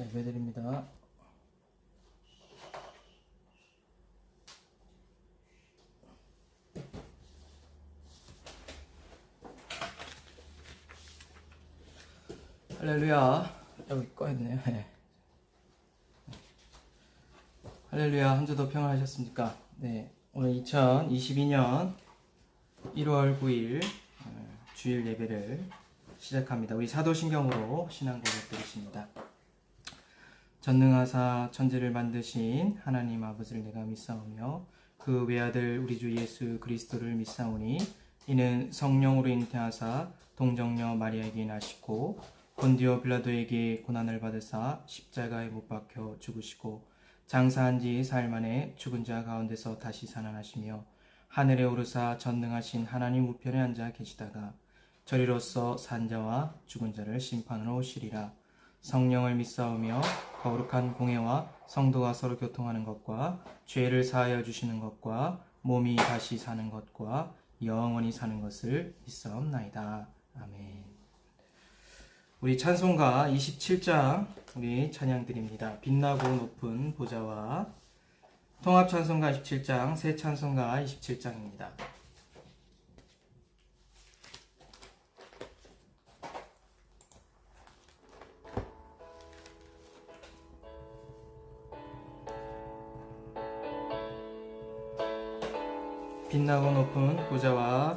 자, 예배드립니다. 할렐루야. 여기 꺼있네요. 네. 할렐루야. 한 주 더 평안하셨습니까? 네. 오늘 2022년 1월 9일 주일 예배를 시작합니다. 우리 사도신경으로 신앙 고백 드리십니다. 전능하사 천지를 만드신 하나님 아버지를 내가 믿사오며 그 외아들 우리 주 예수 그리스도를 믿사오니 이는 성령으로 잉태하사 동정녀 마리아에게 나시고 본디오 빌라도에게 고난을 받으사 십자가에 못 박혀 죽으시고 장사한 지 사흘 만에 죽은 자 가운데서 다시 살아나시며 하늘에 오르사 전능하신 하나님 우편에 앉아 계시다가 저리로서 산 자와 죽은 자를 심판으로 오시리라. 성령을 믿사오며 거룩한 공회와 성도가 서로 교통하는 것과 죄를 사하여 주시는 것과 몸이 다시 사는 것과 영원히 사는 것을 믿사옵나이다. 아멘. 우리 찬송가 27장 우리 찬양 드립니다. 빛나고 높은 보좌와 통합 찬송가 27장, 새 찬송가 27장입니다. 빛나고 높은 보좌와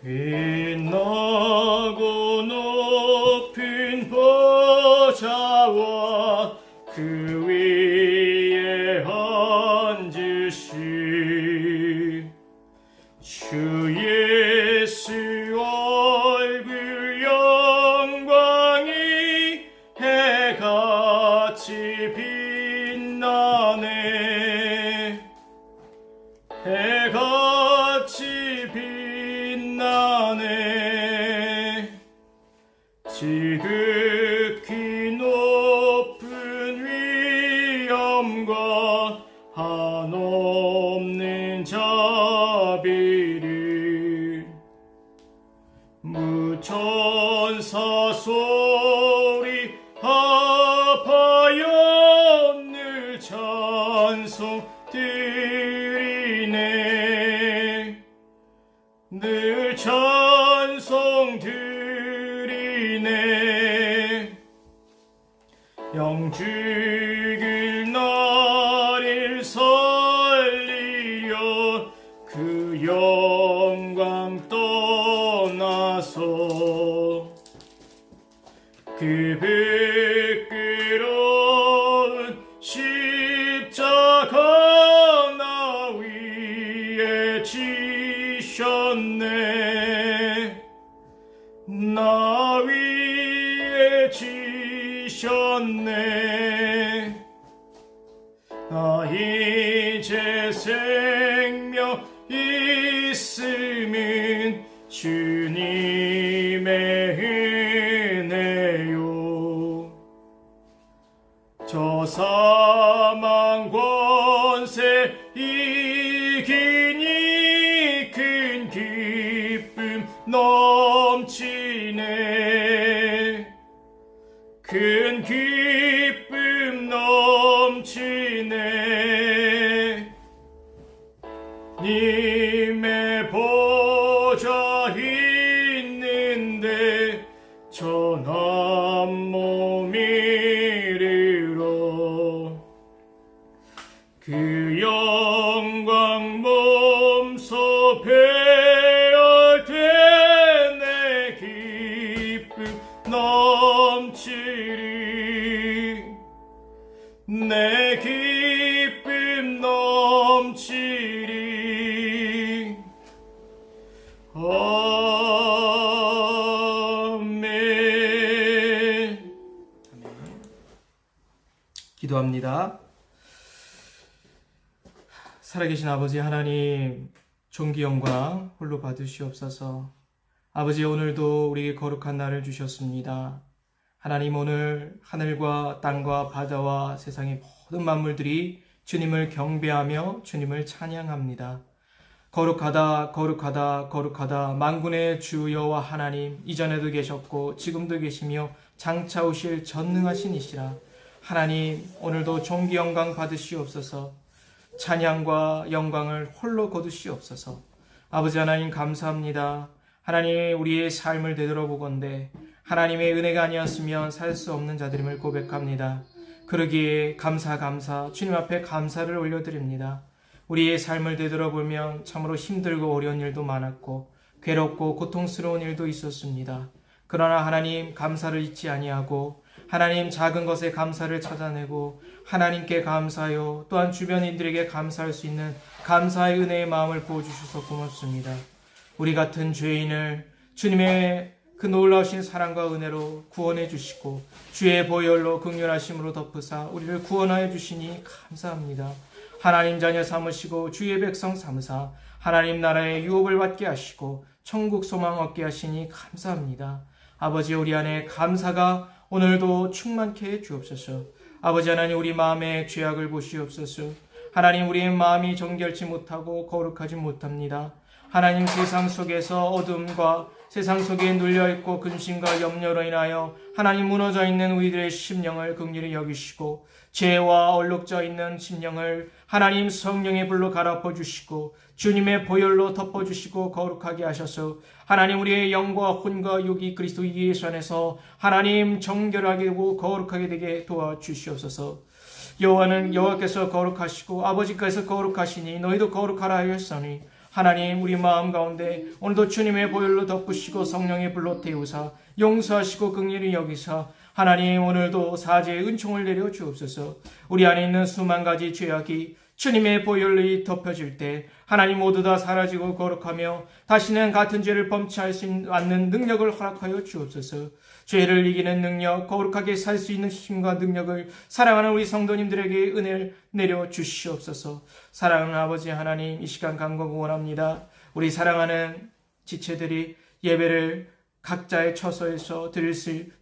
빛나고 높은 보좌와 그 위에 앉으신 주 예수 얼굴 영광이 해같이 빛나네. 해같이 빛나네. 지극히 높은 위엄과 한없는 자비를 무천사 소리 합하여 늘 찬송 드리네. 늘 찬송 드리네. 영죽을 나를 살리려 그 영광 떠나서 그 부끄러운 십자가 나 위에 지셨네. 나 위에 지셨네. 나 이제 생명 있음은 주님의 은혜요. 저 사망 권세 이기니 큰 기쁨 넘치네. 큰 기쁨 넘치네. 님의 보좌 있는데 전한 몸 이르러 그 영광 몸소 배울 때 내 기쁨 넘치리. 내 기쁨 넘치리. 아멘. 기도합니다. 살아계신 아버지 하나님, 존귀 영광 홀로 받으시옵소서. 아버지, 오늘도 우리에게 거룩한 날을 주셨습니다. 하나님, 오늘 하늘과 땅과 바다와 세상의 모든 만물들이 주님을 경배하며 주님을 찬양합니다. 거룩하다 거룩하다 거룩하다 만군의 주 여호와 하나님, 이전에도 계셨고 지금도 계시며 장차 오실 전능하신 이시라. 하나님, 오늘도 존귀 영광 받으시옵소서. 찬양과 영광을 홀로 거두시옵소서. 아버지 하나님, 감사합니다. 하나님, 우리의 삶을 되돌아보건대 하나님의 은혜가 아니었으면 살 수 없는 자들임을 고백합니다. 그러기에 감사 주님 앞에 감사를 올려드립니다. 우리의 삶을 되돌아보면 참으로 힘들고 어려운 일도 많았고 괴롭고 고통스러운 일도 있었습니다. 그러나 하나님, 감사를 잊지 아니하고 하나님, 작은 것에 감사를 찾아내고 하나님께 감사하여 또한 주변인들에게 감사할 수 있는 감사의 은혜의 마음을 부어주셔서 고맙습니다. 우리 같은 죄인을 주님의 그 놀라우신 사랑과 은혜로 구원해 주시고 주의 보혈로 긍휼하심으로 덮으사 우리를 구원하여 주시니 감사합니다. 하나님 자녀 삼으시고 주의 백성 삼으사 하나님 나라의 유업을 받게 하시고 천국 소망 얻게 하시니 감사합니다. 아버지, 우리 안에 감사가 오늘도 충만케 해 주옵소서. 아버지 하나님, 우리 마음의 죄악을 보시옵소서. 하나님, 우리의 마음이 정결치 못하고 거룩하지 못합니다. 하나님, 세상 속에서 어둠과 세상 속에 눌려있고 근심과 염려로 인하여 하나님 무너져 있는 우리들의 심령을 긍휼히 여기시고 죄와 얼룩져 있는 심령을 하나님 성령의 불로 갈아엎어 주시고 주님의 보혈로 덮어주시고 거룩하게 하셔서 하나님, 우리의 영과 혼과 육이 그리스도 예수 안에서 하나님 정결하게 되고 거룩하게 되게 도와주시옵소서. 여호와께서 거룩하시고 아버지께서 거룩하시니 너희도 거룩하라 하였으니 하나님, 우리 마음 가운데 오늘도 주님의 보혈로 덮으시고 성령의 불로 태우사 용서하시고 긍휼히 여기사 하나님, 오늘도 사죄의 은총을 내려 주옵소서. 우리 안에 있는 수만 가지 죄악이 주님의 보혈로 덮여질 때 하나님 모두 다 사라지고 거룩하며 다시는 같은 죄를 범치할 수 않는 능력을 허락하여 주옵소서. 죄를 이기는 능력, 거룩하게 살 수 있는 힘과 능력을 사랑하는 우리 성도님들에게 은혜를 내려 주시옵소서. 사랑하는 아버지 하나님, 이 시간 간구하고 원합니다. 우리 사랑하는 지체들이 예배를 각자의 처소에서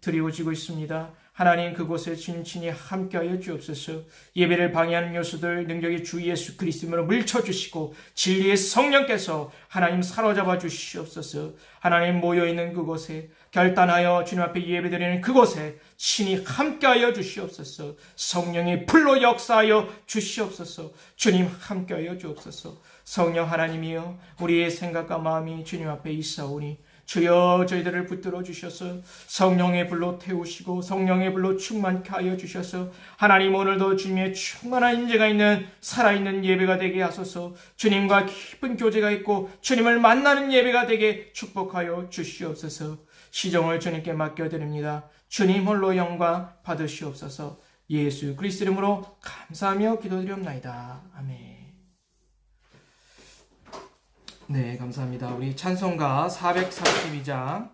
드리워지고 있습니다. 하나님, 그곳에 친히 함께하여 주옵소서. 예배를 방해하는 요소들 능력의 주 예수 그리스도로 물쳐주시고 진리의 성령께서 하나님 사로잡아 주시옵소서. 하나님, 모여있는 그곳에 결단하여 주님 앞에 예배드리는 그곳에 친히 함께하여 주시옵소서. 성령의 불로 역사하여 주시옵소서. 주님, 함께하여 주옵소서. 성령 하나님이여, 우리의 생각과 마음이 주님 앞에 있사오니 주여 저희들을 붙들어 주셔서 성령의 불로 태우시고 성령의 불로 충만케 하여 주셔서 하나님, 오늘도 주님의 충만한 인재가 있는 살아있는 예배가 되게 하소서. 주님과 깊은 교제가 있고 주님을 만나는 예배가 되게 축복하여 주시옵소서. 시종을 주님께 맡겨드립니다. 주님 홀로 영광 받으시옵소서. 예수 그리스도 이름으로 감사하며 기도드리옵나이다. 아멘. 네, 감사합니다. 우리 찬송가 432장,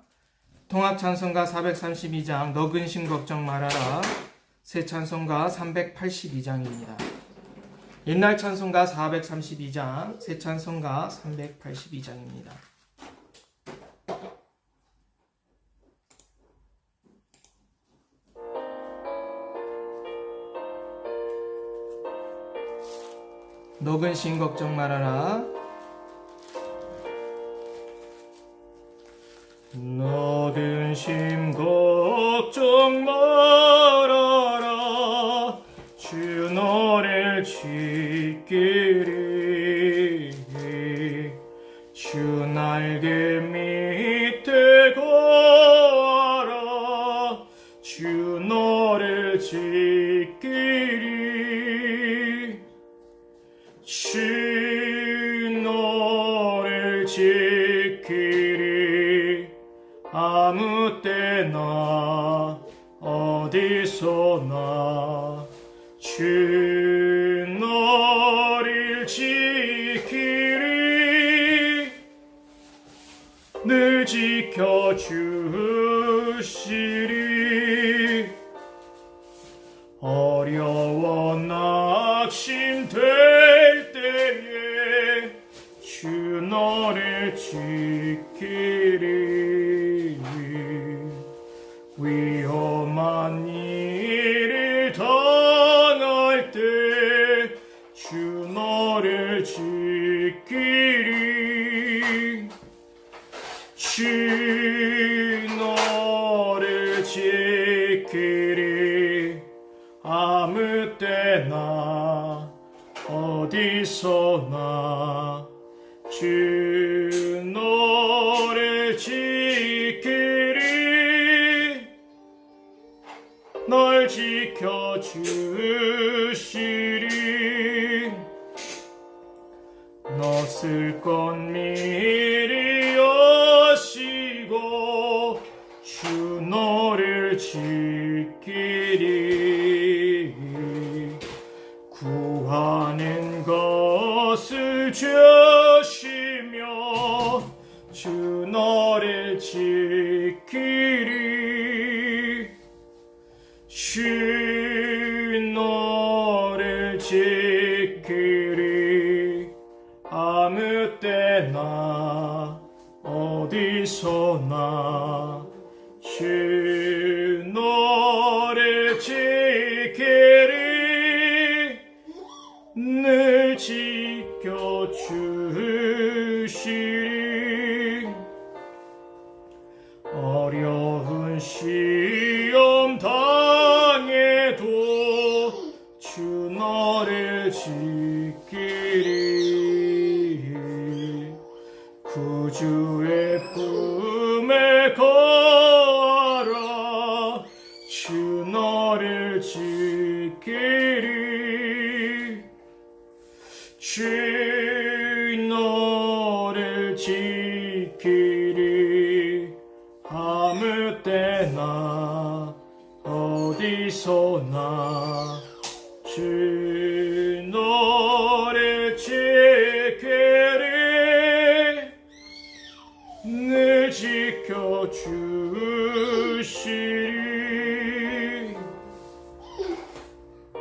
통합찬송가 432장, 너 근심 걱정 말아라, 새 찬송가 382장입니다. 옛날 찬송가 432장, 새 찬송가 382장입니다. 너 근심 걱정 말아라, 너 근심 걱정 말아라, 주 너를 지키리, 주 날개 밑에 거하라, 주 너를 지키리, 주 너를 지키리, 아무 때나 어디서나 주 너를 지키리, 늘 지켜주시리, 어려워 낙심될 때에 주 너를 지키리, 위험한 일을 당할 때 주 너를 지키리, 주 너를 지키리 아무 때나 어디서나 주 너를 지키리 널 지켜주시리 너 쓸 것 미리 여시고 주 너를 지키리 구하는 것을 주시며 주 너를 지키리 주 너를 지키리 아무 때나 어디서나 주 너를 지키리 늘 지켜주시리 어려운 시험 당해도 주 너를 지키리 구주의 품에 거하라 주 너를 지키리 주 너를 지키리 아무 때나 어디서나 주 너를 지키리 늘 지켜주시리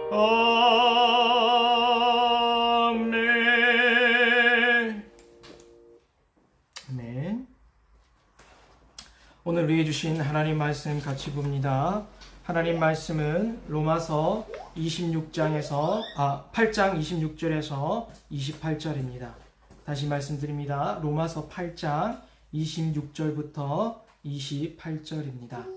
아멘. 아멘. 오늘 우리에게 주신 하나님 말씀 같이 봅니다. 하나님 말씀은 로마서 8장 26절에서 28절입니다. 다시 말씀드립니다. 로마서 8장 26절부터 28절입니다.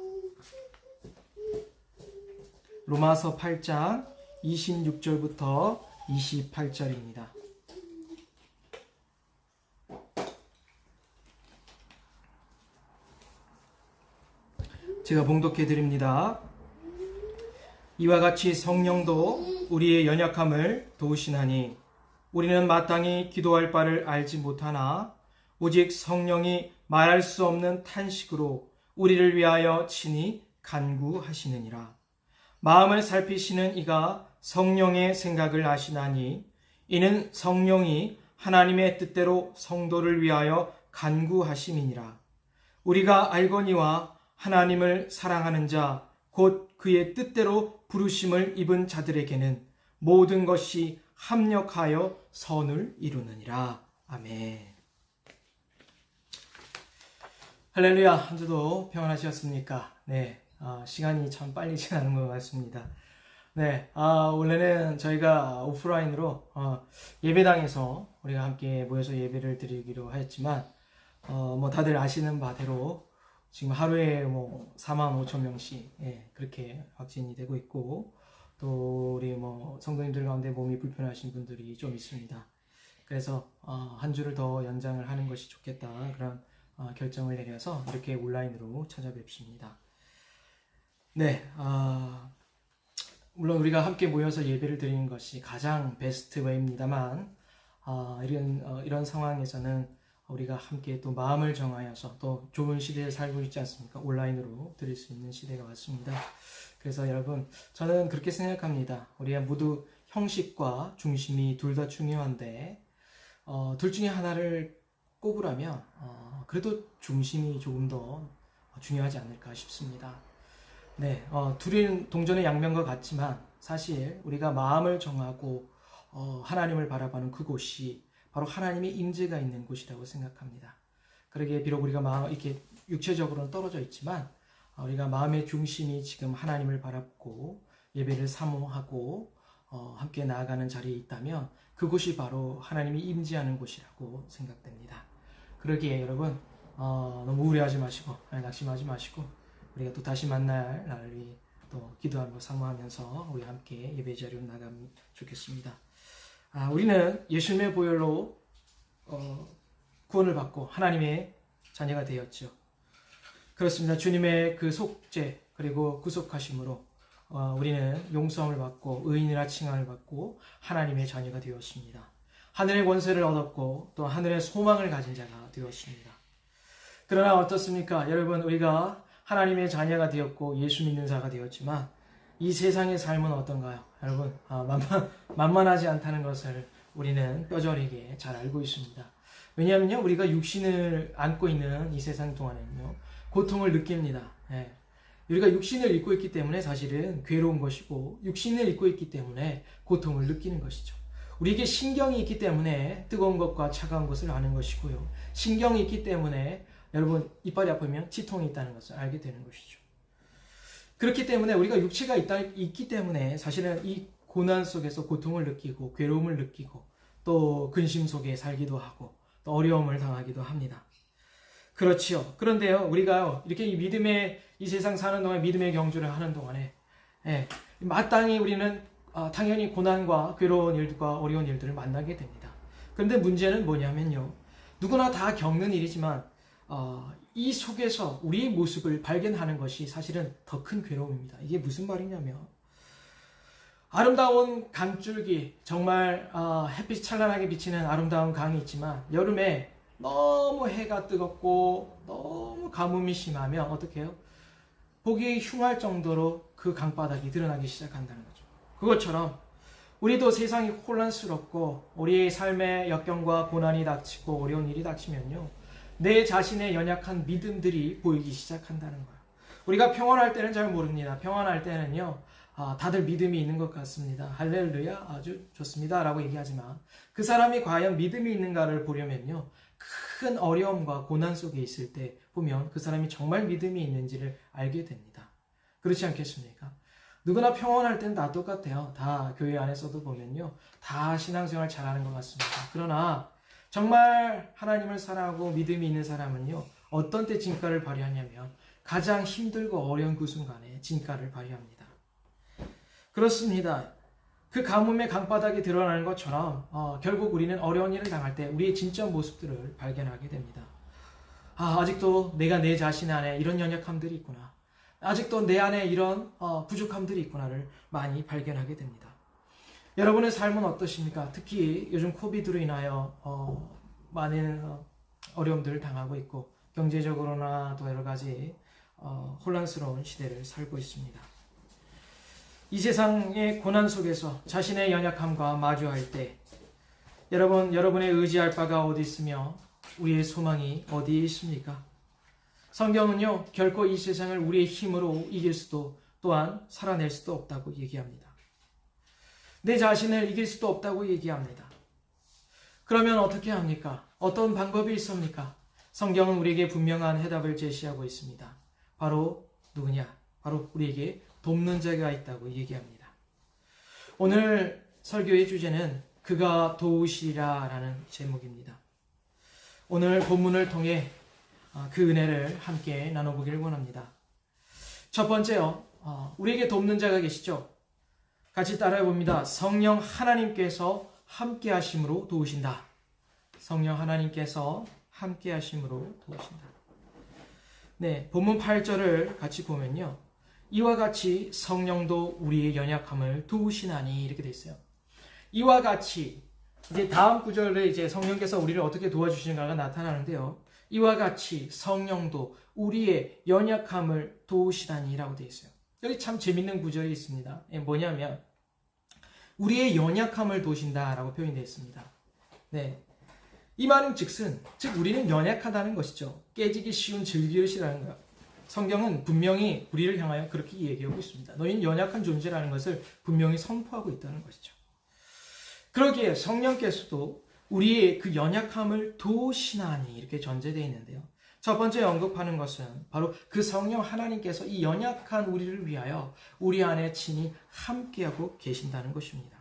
로마서 8장 26절부터 28절입니다. 제가 봉독해 드립니다. 이와 같이 성령도 우리의 연약함을 도우시나니 우리는 마땅히 기도할 바를 알지 못하나 오직 성령이 말할 수 없는 탄식으로 우리를 위하여 친히 간구하시느니라. 마음을 살피시는 이가 성령의 생각을 아시나니 이는 성령이 하나님의 뜻대로 성도를 위하여 간구하심이니라. 우리가 알거니와 하나님을 사랑하는 자 곧 그의 뜻대로 부르심을 입은 자들에게는 모든 것이 합력하여 선을 이루느니라. 아멘. 할렐루야. 한 주도 평안하셨습니까? 네, 시간이 참 빨리 지나는 것 같습니다. 네, 원래는 저희가 오프라인으로 예배당에서 우리가 함께 모여서 예배를 드리기로 하였지만 다들 아시는 바대로 지금 하루에 45,000명씩 그렇게 확진이 되고 있고 또 우리 성도님들 가운데 몸이 불편하신 분들이 좀 있습니다. 그래서 한 주를 더 연장을 하는 것이 좋겠다 그런 결정을 내려서 이렇게 온라인으로 찾아뵙습니다. 네, 물론 우리가 함께 모여서 예배를 드리는 것이 가장 베스트 웨이입니다만 이런 상황에서는 우리가 함께 또 마음을 정하여서 또 좋은 시대에 살고 있지 않습니까? 온라인으로 드릴 수 있는 시대가 왔습니다. 그래서 여러분, 저는 그렇게 생각합니다. 우리가 모두 형식과 중심이 둘 다 중요한데 둘 중에 하나를 꼽으라면 그래도 중심이 조금 더 중요하지 않을까 싶습니다. 네, 둘은 동전의 양면과 같지만 사실 우리가 마음을 정하고 하나님을 바라보는 그곳이 바로 하나님의 임재가 있는 곳이라고 생각합니다. 그러기에 비록 우리가 이렇게 육체적으로는 떨어져 있지만 우리가 마음의 중심이 지금 하나님을 바라보고 예배를 사모하고 함께 나아가는 자리에 있다면 그곳이 바로 하나님이 임재하는 곳이라고 생각됩니다. 그러기에 여러분 너무 우려하지 마시고 낙심하지 마시고 우리가 또 다시 만날 날을 위해 또 기도하며 사모하면서 우리 함께 예배 자리로 나가면 좋겠습니다. 우리는 예수님의 보혈로 구원을 받고 하나님의 자녀가 되었죠. 그렇습니다. 주님의 그 속죄 그리고 구속하심으로 우리는 용서함을 받고 의인이라 칭함을 받고 하나님의 자녀가 되었습니다. 하늘의 권세를 얻었고 또 하늘의 소망을 가진 자가 되었습니다. 그러나 어떻습니까? 여러분, 우리가 하나님의 자녀가 되었고 예수 믿는 자가 되었지만 이 세상의 삶은 어떤가요? 여러분, 만만하지 않다는 것을 우리는 뼈저리게 잘 알고 있습니다. 왜냐하면요, 우리가 육신을 안고 있는 이 세상 동안에는요, 고통을 느낍니다. 우리가 육신을 입고 있기 때문에 사실은 괴로운 것이고, 육신을 입고 있기 때문에 고통을 느끼는 것이죠. 우리에게 신경이 있기 때문에 뜨거운 것과 차가운 것을 아는 것이고요. 신경이 있기 때문에 여러분, 이빨이 아프면 치통이 있다는 것을 알게 되는 것이죠. 그렇기 때문에 우리가 육체가 있기 때문에 사실은 이 고난 속에서 고통을 느끼고 괴로움을 느끼고 또 근심 속에 살기도 하고 또 어려움을 당하기도 합니다. 그렇지요. 그런데요, 우리가 이렇게 이 세상 사는 동안 믿음의 경주를 하는 동안에 마땅히 우리는 당연히 고난과 괴로운 일과 어려운 일들을 만나게 됩니다. 그런데 문제는 뭐냐면요, 누구나 다 겪는 일이지만 이 속에서 우리의 모습을 발견하는 것이 사실은 더 큰 괴로움입니다. 이게 무슨 말이냐면, 아름다운 강줄기, 정말 햇빛이 찬란하게 비치는 아름다운 강이 있지만 여름에 너무 해가 뜨겁고 너무 가뭄이 심하면 어떻게 해요? 보기 흉할 정도로 그 강바닥이 드러나기 시작한다는 거죠. 그것처럼 우리도 세상이 혼란스럽고 우리의 삶의 역경과 고난이 닥치고 어려운 일이 닥치면요, 내 자신의 연약한 믿음들이 보이기 시작한다는 거예요. 우리가 평안할 때는 잘 모릅니다. 평안할 때는요, 다들 믿음이 있는 것 같습니다. 할렐루야, 아주 좋습니다 라고 얘기하지만 그 사람이 과연 믿음이 있는가를 보려면요, 큰 어려움과 고난 속에 있을 때 보면 그 사람이 정말 믿음이 있는지를 알게 됩니다. 그렇지 않겠습니까? 누구나 평안할 때는 다 똑같아요. 다 교회 안에서도 보면요, 다 신앙생활 잘하는 것 같습니다. 그러나 정말 하나님을 사랑하고 믿음이 있는 사람은요, 어떤 때 진가를 발휘하냐면 가장 힘들고 어려운 그 순간에 진가를 발휘합니다. 그렇습니다. 그 가뭄의 강바닥이 드러나는 것처럼 결국 우리는 어려운 일을 당할 때 우리의 진짜 모습들을 발견하게 됩니다. 아직도 내가 내 자신 안에 이런 연약함들이 있구나. 아직도 내 안에 이런 부족함들이 있구나를 많이 발견하게 됩니다. 여러분의 삶은 어떠십니까? 특히 요즘 코비드로 인하여 많은 어려움들을 당하고 있고 경제적으로나 또 여러 가지 혼란스러운 시대를 살고 있습니다. 이 세상의 고난 속에서 자신의 연약함과 마주할 때 여러분의 의지할 바가 어디 있으며 우리의 소망이 어디에 있습니까? 성경은요, 결코 이 세상을 우리의 힘으로 이길 수도 또한 살아낼 수도 없다고 얘기합니다. 내 자신을 이길 수도 없다고 얘기합니다. 그러면 어떻게 합니까? 어떤 방법이 있습니까? 성경은 우리에게 분명한 해답을 제시하고 있습니다. 바로 누구냐? 바로 우리에게 돕는 자가 있다고 얘기합니다. 오늘 설교의 주제는 그가 도우시리라 라는 제목입니다. 오늘 본문을 통해 그 은혜를 함께 나눠보기를 원합니다. 첫 번째요, 우리에게 돕는 자가 계시죠? 같이 따라해봅니다. 성령 하나님께서 함께 하심으로 도우신다. 성령 하나님께서 함께 하심으로 도우신다. 네, 본문 8절을 같이 보면요, 이와 같이 성령도 우리의 연약함을 도우시나니 이렇게 돼 있어요. 이와 같이, 이제 다음 구절에 이제 성령께서 우리를 어떻게 도와주시는가가 나타나는데요, 이와 같이 성령도 우리의 연약함을 도우시다니라고 되어 있어요. 여기 참 재밌는 구절이 있습니다. 뭐냐면 우리의 연약함을 도우신다라고 표현되어 있습니다. 네, 이 말은 즉 우리는 연약하다는 것이죠. 깨지기 쉬운 질그릇이라는 거예요. 성경은 분명히 우리를 향하여 그렇게 얘기하고 있습니다. 너희는 연약한 존재라는 것을 분명히 선포하고 있다는 것이죠. 그러기에 성령께서도 우리의 그 연약함을 도우시나니 이렇게 전제되어 있는데요, 첫 번째 언급하는 것은 바로 그 성령 하나님께서 이 연약한 우리를 위하여 우리 안에 친히 함께하고 계신다는 것입니다.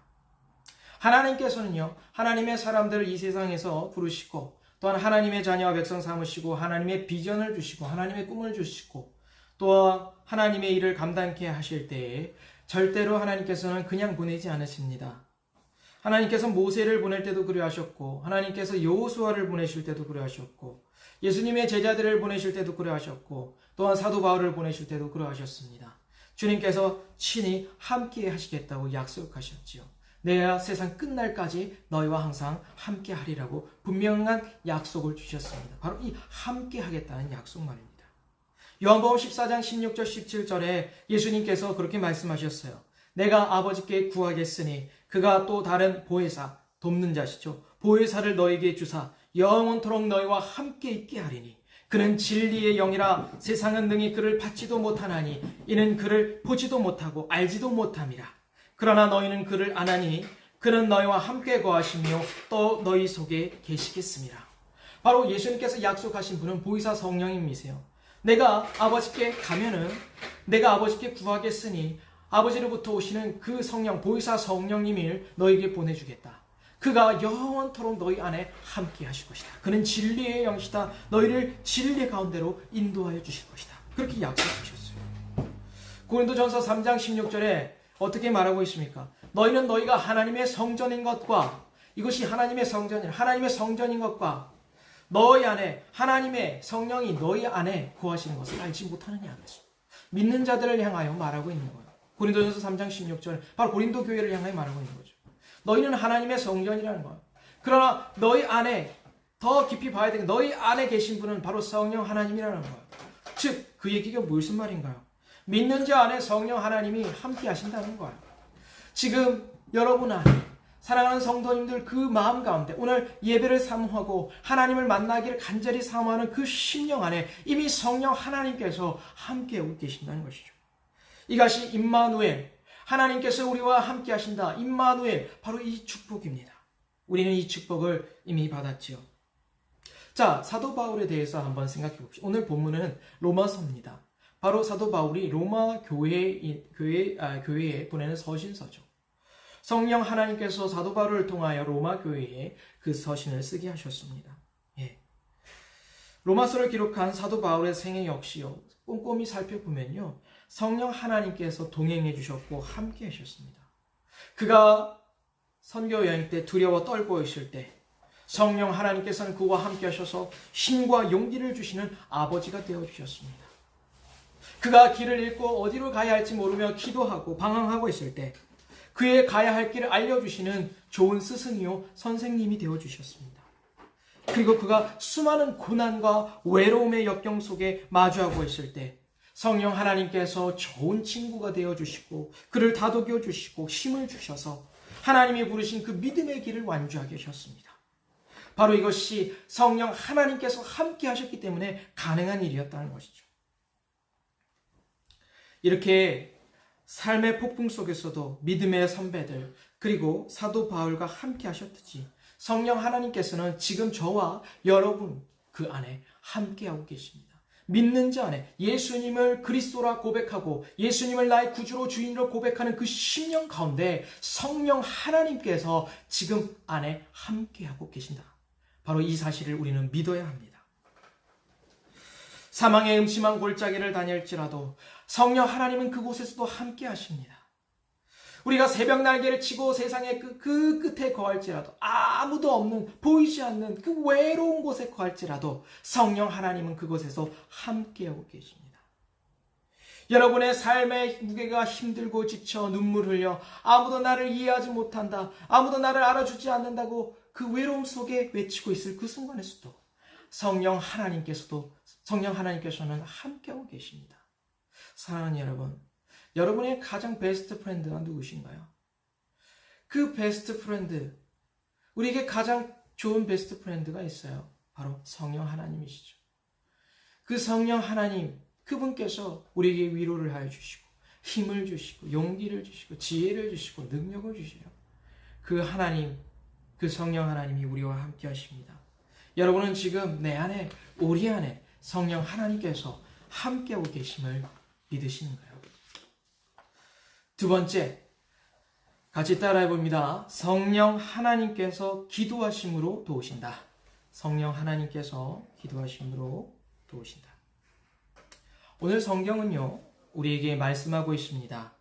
하나님께서는요, 하나님의 사람들을 이 세상에서 부르시고 또한 하나님의 자녀와 백성 삼으시고 하나님의 비전을 주시고 하나님의 꿈을 주시고 또 하나님의 일을 감당케 하실 때에 절대로 하나님께서는 그냥 보내지 않으십니다. 하나님께서 모세를 보낼 때도 그리하셨고 하나님께서 여호수아를 보내실 때도 그리하셨고 예수님의 제자들을 보내실 때도 그리하셨고 또한 사도 바울을 보내실 때도 그리하셨습니다. 주님께서 친히 함께 하시겠다고 약속하셨지요. 내가 세상 끝날까지 너희와 항상 함께 하리라고 분명한 약속을 주셨습니다. 바로 이 함께 하겠다는 약속 말입니다. 요한복음 14장 16절 17절에 예수님께서 그렇게 말씀하셨어요. 내가 아버지께 구하겠으니 그가 또 다른 보혜사, 돕는 자시죠. 보혜사를 너에게 주사 영원토록 너희와 함께 있게 하리니 그는 진리의 영이라 세상은 능히 그를 받지도 못하나니 이는 그를 보지도 못하고 알지도 못함이라. 그러나 너희는 그를 아나니 그는 너희와 함께 거하시며 또 너희 속에 계시겠습니다. 바로 예수님께서 약속하신 분은 보혜사 성령님이세요. 내가 아버지께 가면은 내가 아버지께 구하겠으니 아버지로부터 오시는 그 성령, 보혜사 성령님을 너에게 보내주겠다. 그가 영원토록 너희 안에 함께 하실 것이다. 그는 진리의 영이시다. 너희를 진리 가운데로 인도하여 주실 것이다. 그렇게 약속하셨어요. 고린도전서 3장 16절에 어떻게 말하고 있습니까? 너희는 너희가 하나님의 성전인 것과 이것이 하나님의 성전인 것과 너희 안에 하나님의 성령이 너희 안에 거하시는 것을 알지 못하느냐. 믿는 자들을 향하여 말하고 있는 거예요. 고린도전서 3장 16절 바로 고린도 교회를 향하여 말하고 있는 거죠. 너희는 하나님의 성전이라는 거예요. 그러나 너희 안에 더 깊이 봐야 되는 너희 안에 계신 분은 바로 성령 하나님이라는 거예요. 즉 그 얘기가 무슨 말인가요? 믿는 자 안에 성령 하나님이 함께 하신다는 거예요. 지금 여러분 안에 사랑하는 성도님들 그 마음 가운데 오늘 예배를 사모하고 하나님을 만나기를 간절히 사모하는 그 심령 안에 이미 성령 하나님께서 함께하고 계신다는 것이죠. 이것이 임마누엘, 하나님께서 우리와 함께 하신다. 임마누엘, 바로 이 축복입니다. 우리는 이 축복을 이미 받았지요. 자, 사도 바울에 대해서 한번 생각해 봅시다. 오늘 본문은 로마서입니다. 바로 사도 바울이 로마 교회에 보내는 서신서죠. 성령 하나님께서 사도 바울을 통하여 로마 교회에 그 서신을 쓰게 하셨습니다. 로마서를 기록한 사도 바울의 생애 역시요. 꼼꼼히 살펴보면요. 성령 하나님께서 동행해 주셨고 함께 하셨습니다. 그가 선교 여행 때 두려워 떨고 있을 때 성령 하나님께서는 그와 함께 하셔서 힘과 용기를 주시는 아버지가 되어 주셨습니다. 그가 길을 잃고 어디로 가야 할지 모르며 기도하고 방황하고 있을 때 그의 가야 할 길을 알려주시는 좋은 스승이요 선생님이 되어 주셨습니다. 그리고 그가 수많은 고난과 외로움의 역경 속에 마주하고 있을 때 성령 하나님께서 좋은 친구가 되어주시고 그를 다독여 주시고 힘을 주셔서 하나님이 부르신 그 믿음의 길을 완주하게 하셨습니다. 바로 이것이 성령 하나님께서 함께 하셨기 때문에 가능한 일이었다는 것이죠. 이렇게 삶의 폭풍 속에서도 믿음의 선배들 그리고 사도 바울과 함께 하셨듯이 성령 하나님께서는 지금 저와 여러분 그 안에 함께하고 계십니다. 믿는 자 안에 예수님을 그리스도라 고백하고 예수님을 나의 구주로 주인으로 고백하는 그 심령 가운데 성령 하나님께서 지금 안에 함께하고 계신다. 바로 이 사실을 우리는 믿어야 합니다. 사망의 음침한 골짜기를 다닐지라도 성령 하나님은 그곳에서도 함께 하십니다. 우리가 새벽 날개를 치고 세상의 그 끝에 거할지라도 아무도 없는 보이지 않는 그 외로운 곳에 거할지라도 성령 하나님은 그곳에서 함께하고 계십니다. 여러분의 삶의 무게가 힘들고 지쳐 눈물 흘려 아무도 나를 이해하지 못한다. 아무도 나를 알아주지 않는다고 그 외로움 속에 외치고 있을 그 순간에서도 성령 하나님께서는 함께하고 계십니다. 사랑하는 여러분, 여러분의 가장 베스트 프렌드가 누구신가요? 그 베스트 프렌드, 우리에게 가장 좋은 베스트 프렌드가 있어요. 바로 성령 하나님이시죠. 그 성령 하나님, 그분께서 우리에게 위로를 하여 주시고 힘을 주시고 용기를 주시고 지혜를 주시고 능력을 주시요. 그 하나님, 그 성령 하나님이 우리와 함께 하십니다. 여러분은 지금 내 안에, 우리 안에 성령 하나님께서 함께하고 계심을 믿으시는가요? 두 번째, 같이 따라해 봅니다. 성령 하나님께서 기도하심으로 도우신다. 성령 하나님께서 기도하심으로 도우신다. 오늘 성경은요, 우리에게 말씀하고 있습니다.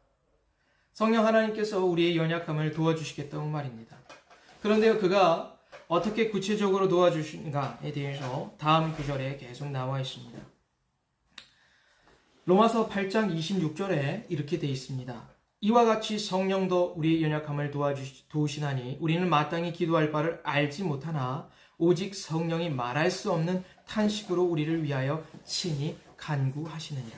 성령 하나님께서 우리의 연약함을 도와주시겠다고 말입니다. 그런데요, 그가 어떻게 구체적으로 도와주시는가에 대해서 다음 구절에 계속 나와 있습니다. 로마서 8장 26절에 이렇게 되어 있습니다. 이와 같이 성령도 우리의 연약함을 도우시나니 우리는 마땅히 기도할 바를 알지 못하나 오직 성령이 말할 수 없는 탄식으로 우리를 위하여 친히 간구하시느니라.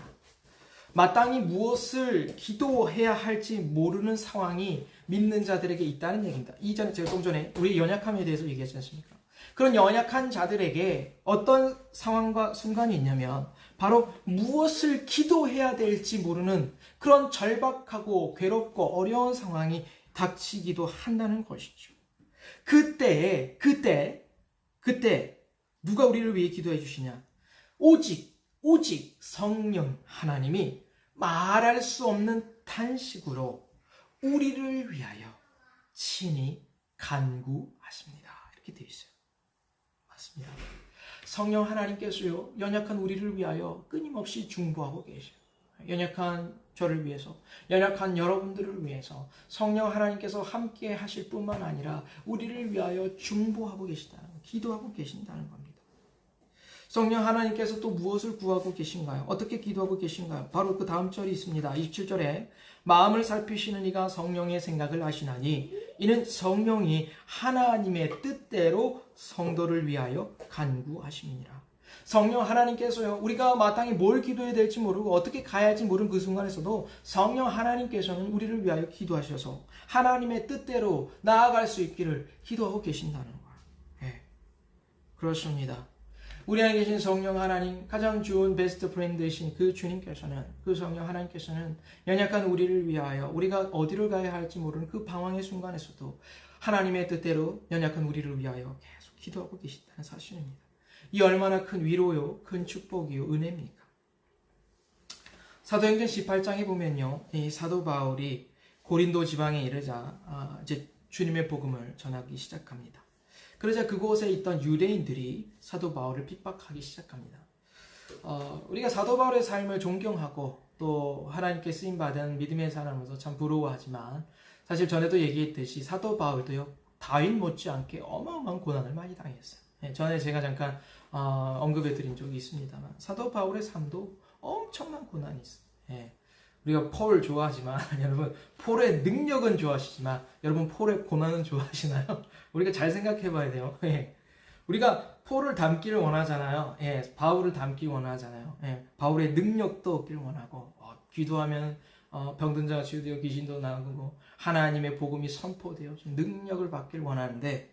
마땅히 무엇을 기도해야 할지 모르는 상황이 믿는 자들에게 있다는 얘기입니다. 이전에 제가 좀 전에 우리 연약함에 대해서 얘기했지 않습니까? 그런 연약한 자들에게 어떤 상황과 순간이 있냐면 바로 무엇을 기도해야 될지 모르는 그런 절박하고 괴롭고 어려운 상황이 닥치기도 한다는 것이죠. 그때 누가 우리를 위해 기도해 주시냐? 오직 성령 하나님이 말할 수 없는 탄식으로 우리를 위하여 친히 간구하십니다. 이렇게 되어 있어요. 맞습니다. 성령 하나님께서요, 연약한 우리를 위하여 끊임없이 중보하고 계셔요. 연약한 저를 위해서, 연약한 여러분들을 위해서 성령 하나님께서 함께 하실 뿐만 아니라 우리를 위하여 중보하고 계시다는, 기도하고 계신다는 겁니다. 성령 하나님께서 또 무엇을 구하고 계신가요? 어떻게 기도하고 계신가요? 바로 그 다음 절이 있습니다. 27절에 마음을 살피시는 이가 성령의 생각을 아시나니 이는 성령이 하나님의 뜻대로 성도를 위하여 간구하심이니라. 성령 하나님께서요, 우리가 마땅히 뭘 기도해야 될지 모르고 어떻게 가야 할지 모르는 그 순간에서도 성령 하나님께서는 우리를 위하여 기도하셔서 하나님의 뜻대로 나아갈 수 있기를 기도하고 계신다는 거예요. 네, 그렇습니다. 우리 안에 계신 성령 하나님, 가장 좋은 베스트 프렌드이신 그 주님께서는, 그 성령 하나님께서는 연약한 우리를 위하여 우리가 어디를 가야 할지 모르는 그 방황의 순간에서도 하나님의 뜻대로 연약한 우리를 위하여 계속 기도하고 계신다는 사실입니다. 이 얼마나 큰 위로요, 큰 축복이요, 은혜입니까? 사도행전 18장에 보면요, 이 사도 바울이 고린도 지방에 이르자 이제 주님의 복음을 전하기 시작합니다. 그러자 그곳에 있던 유대인들이 사도 바울을 핍박하기 시작합니다. 우리가 사도 바울의 삶을 존경하고 또 하나님께 쓰임받은 믿음의 사람으로서 참 부러워하지만 사실 전에도 얘기했듯이 사도 바울도요, 다윗 못지않게 어마어마한 고난을 많이 당했어요. 전에 제가 잠깐 언급해 드린 적이 있습니다만 사도 바울의 삶도 엄청난 고난이 있어요. 우리가 폴 좋아하지만 여러분, 폴의 능력은 좋아하시지만 여러분, 폴의 고난은 좋아하시나요? 우리가 잘 생각해 봐야 돼요. 우리가 폴을 닮기를 원하잖아요. 바울을 닮기 원하잖아요. 바울의 능력도 얻기를 원하고, 기도하면 병든 자가 치유되어 귀신도 나가고 하나님의 복음이 선포되어 능력을 받기를 원하는데,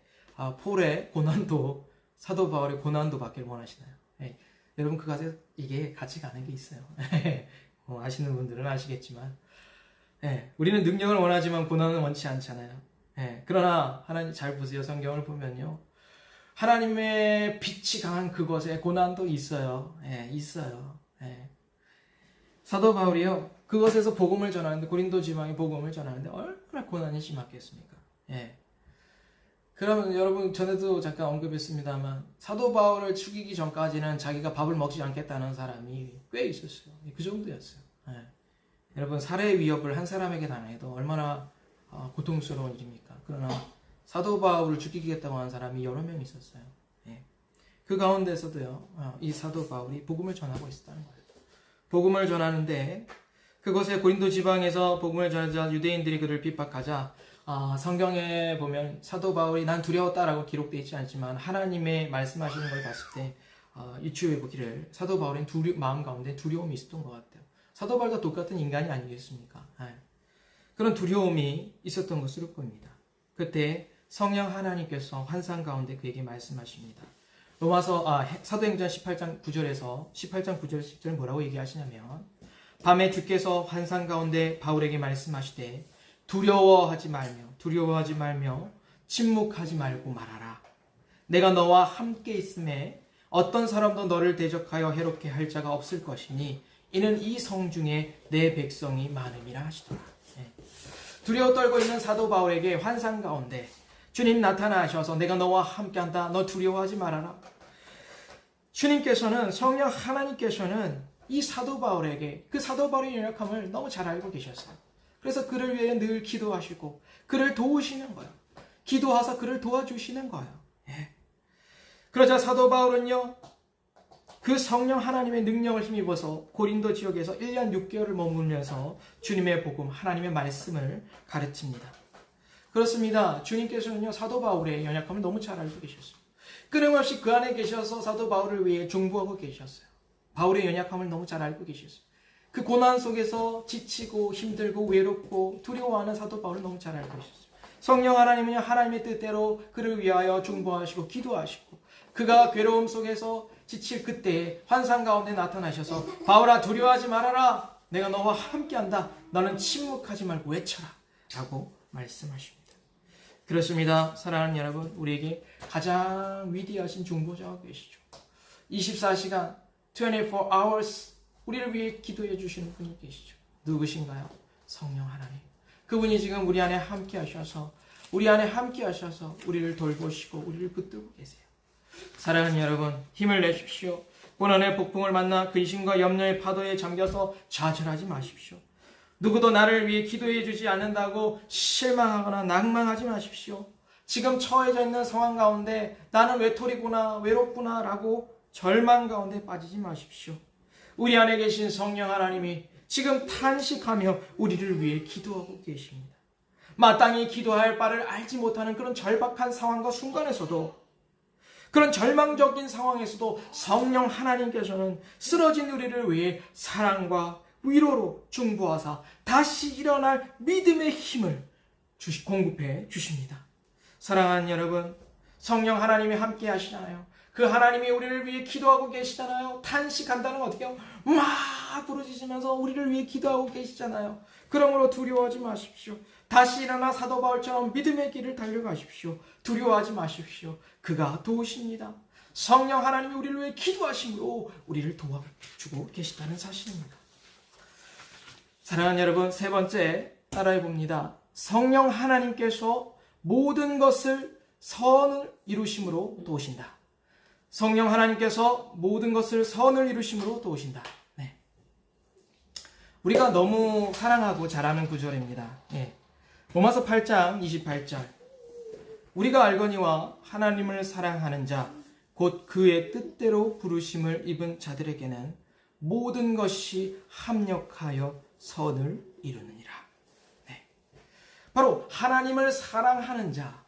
폴의 고난도, 사도 바울의 고난도 받기를 원하시나요? 여러분, 이게 같이 가는 게 있어요. 아시는 분들은 아시겠지만, 우리는 능력을 원하지만 고난은 원치 않잖아요. 그러나 하나님 잘 보세요. 성경을 보면요, 하나님의 빛이 강한 그곳에 고난도 있어요. 있어요. 사도 바울이요, 그곳에서 복음을 전하는데, 고린도 지방에 복음을 전하는데 얼마나 고난이 심했겠습니까? 그러면 여러분, 전에도 잠깐 언급했습니다만 사도 바울을 죽이기 전까지는 자기가 밥을 먹지 않겠다는 사람이 꽤 있었어요. 그 정도였어요. 여러분, 살해의 위협을 한 사람에게 당해도 얼마나 고통스러운 일입니까? 그러나 사도 바울을 죽이겠다고 하는 사람이 여러 명 있었어요. 그 가운데서도요, 이 사도 바울이 복음을 전하고 있었다는 거예요. 복음을 전하는데 그곳에 고린도 지방에서 복음을 전하자 유대인들이 그를 핍박하자, 성경에 보면 사도 바울이 난 두려웠다라고 기록되어 있지 않지만 하나님의 말씀하시는 걸 봤을 때 유추해 보기를 사도 바울은 마음 가운데 두려움이 있었던 것 같아요. 사도 바울과 똑같은 인간이 아니겠습니까? 그런 두려움이 있었던 것으로 보입니다. 그때 성령 하나님께서 환상 가운데 그에게 말씀하십니다. 사도행전 18장 9절에서 18장 9절 10절 뭐라고 얘기하시냐면, 밤에 주께서 환상 가운데 바울에게 말씀하시되 두려워하지 말며 침묵하지 말고 말하라. 내가 너와 함께 있음에 어떤 사람도 너를 대적하여 해롭게 할 자가 없을 것이니 이는 이 성 중에 내 백성이 많음이라 하시더라. 두려워 떨고 있는 사도 바울에게 환상 가운데 주님 나타나셔서 내가 너와 함께한다. 너 두려워하지 말아라. 주님께서는 성령 하나님께서는 이 사도 바울에게 그 사도 바울의 연약함을 너무 잘 알고 계셨어요. 그래서 그를 위해 늘 기도하시고 그를 도우시는 거예요. 기도하사 그를 도와주시는 거예요. 예. 그러자 사도 바울은요, 그 성령 하나님의 능력을 힘입어서 고린도 지역에서 1년 6개월을 머물면서 주님의 복음, 하나님의 말씀을 가르칩니다. 그렇습니다. 주님께서는요, 사도 바울의 연약함을 너무 잘 알고 계셨어요. 끊임없이 그 안에 계셔서 사도 바울을 위해 중보하고 계셨어요. 바울의 연약함을 너무 잘 알고 계셨어요. 그 고난 속에서 지치고 힘들고 외롭고 두려워하는 사도 바울을 너무 잘 알고 계셨어요. 성령 하나님은요, 하나님의 뜻대로 그를 위하여 중보하시고 기도하시고 그가 괴로움 속에서 지칠 그때 환상 가운데 나타나셔서 바울아 두려워하지 말아라. 내가 너와 함께한다. 너는 침묵하지 말고 외쳐라. 라고 말씀하십니다. 그렇습니다. 사랑하는 여러분, 우리에게 가장 위대하신 중보자가 계시죠. 24시간 24 hours 우리를 위해 기도해 주시는 분이 계시죠. 누구신가요? 성령 하나님. 그분이 지금 우리 안에 함께 하셔서 우리를 돌보시고 우리를 붙들고 계세요. 사랑하는 여러분, 힘을 내십시오. 고난의 폭풍을 만나 근심과 염려의 파도에 잠겨서 좌절하지 마십시오. 누구도 나를 위해 기도해 주지 않는다고 실망하거나 낭망하지 마십시오. 지금 처해져 있는 상황 가운데 나는 외톨이구나, 외롭구나 라고 절망 가운데 빠지지 마십시오. 우리 안에 계신 성령 하나님이 지금 탄식하며 우리를 위해 기도하고 계십니다. 마땅히 기도할 바를 알지 못하는 그런 절박한 상황과 순간에서도, 그런 절망적인 상황에서도 성령 하나님께서는 쓰러진 우리를 위해 사랑과 위로로 중보하사 다시 일어날 믿음의 힘을 공급해 주십니다. 사랑하는 여러분, 성령 하나님이 함께 하시잖아요. 그 하나님이 우리를 위해 기도하고 계시잖아요. 탄식한다는 건 어떻게 해요? 막 부르짖으면서 우리를 위해 기도하고 계시잖아요. 그러므로 두려워하지 마십시오. 다시 일어나 사도 바울처럼 믿음의 길을 달려가십시오. 두려워하지 마십시오. 그가 도우십니다. 성령 하나님이 우리를 위해 기도하심으로 우리를 도와주고 계시다는 사실입니다. 사랑하는 여러분, 세 번째 따라해 봅니다. 성령 하나님께서 모든 것을 선을 이루심으로 도우신다. 성령 하나님께서 모든 것을 선을 이루심으로 도우신다. 네. 우리가 너무 사랑하고 잘 아는 구절입니다. 네. 로마서 8장 28절. 우리가 알거니와 하나님을 사랑하는 자, 곧 그의 뜻대로 부르심을 입은 자들에게는 모든 것이 합력하여 선을 이루느니라. 네. 바로 하나님을 사랑하는 자,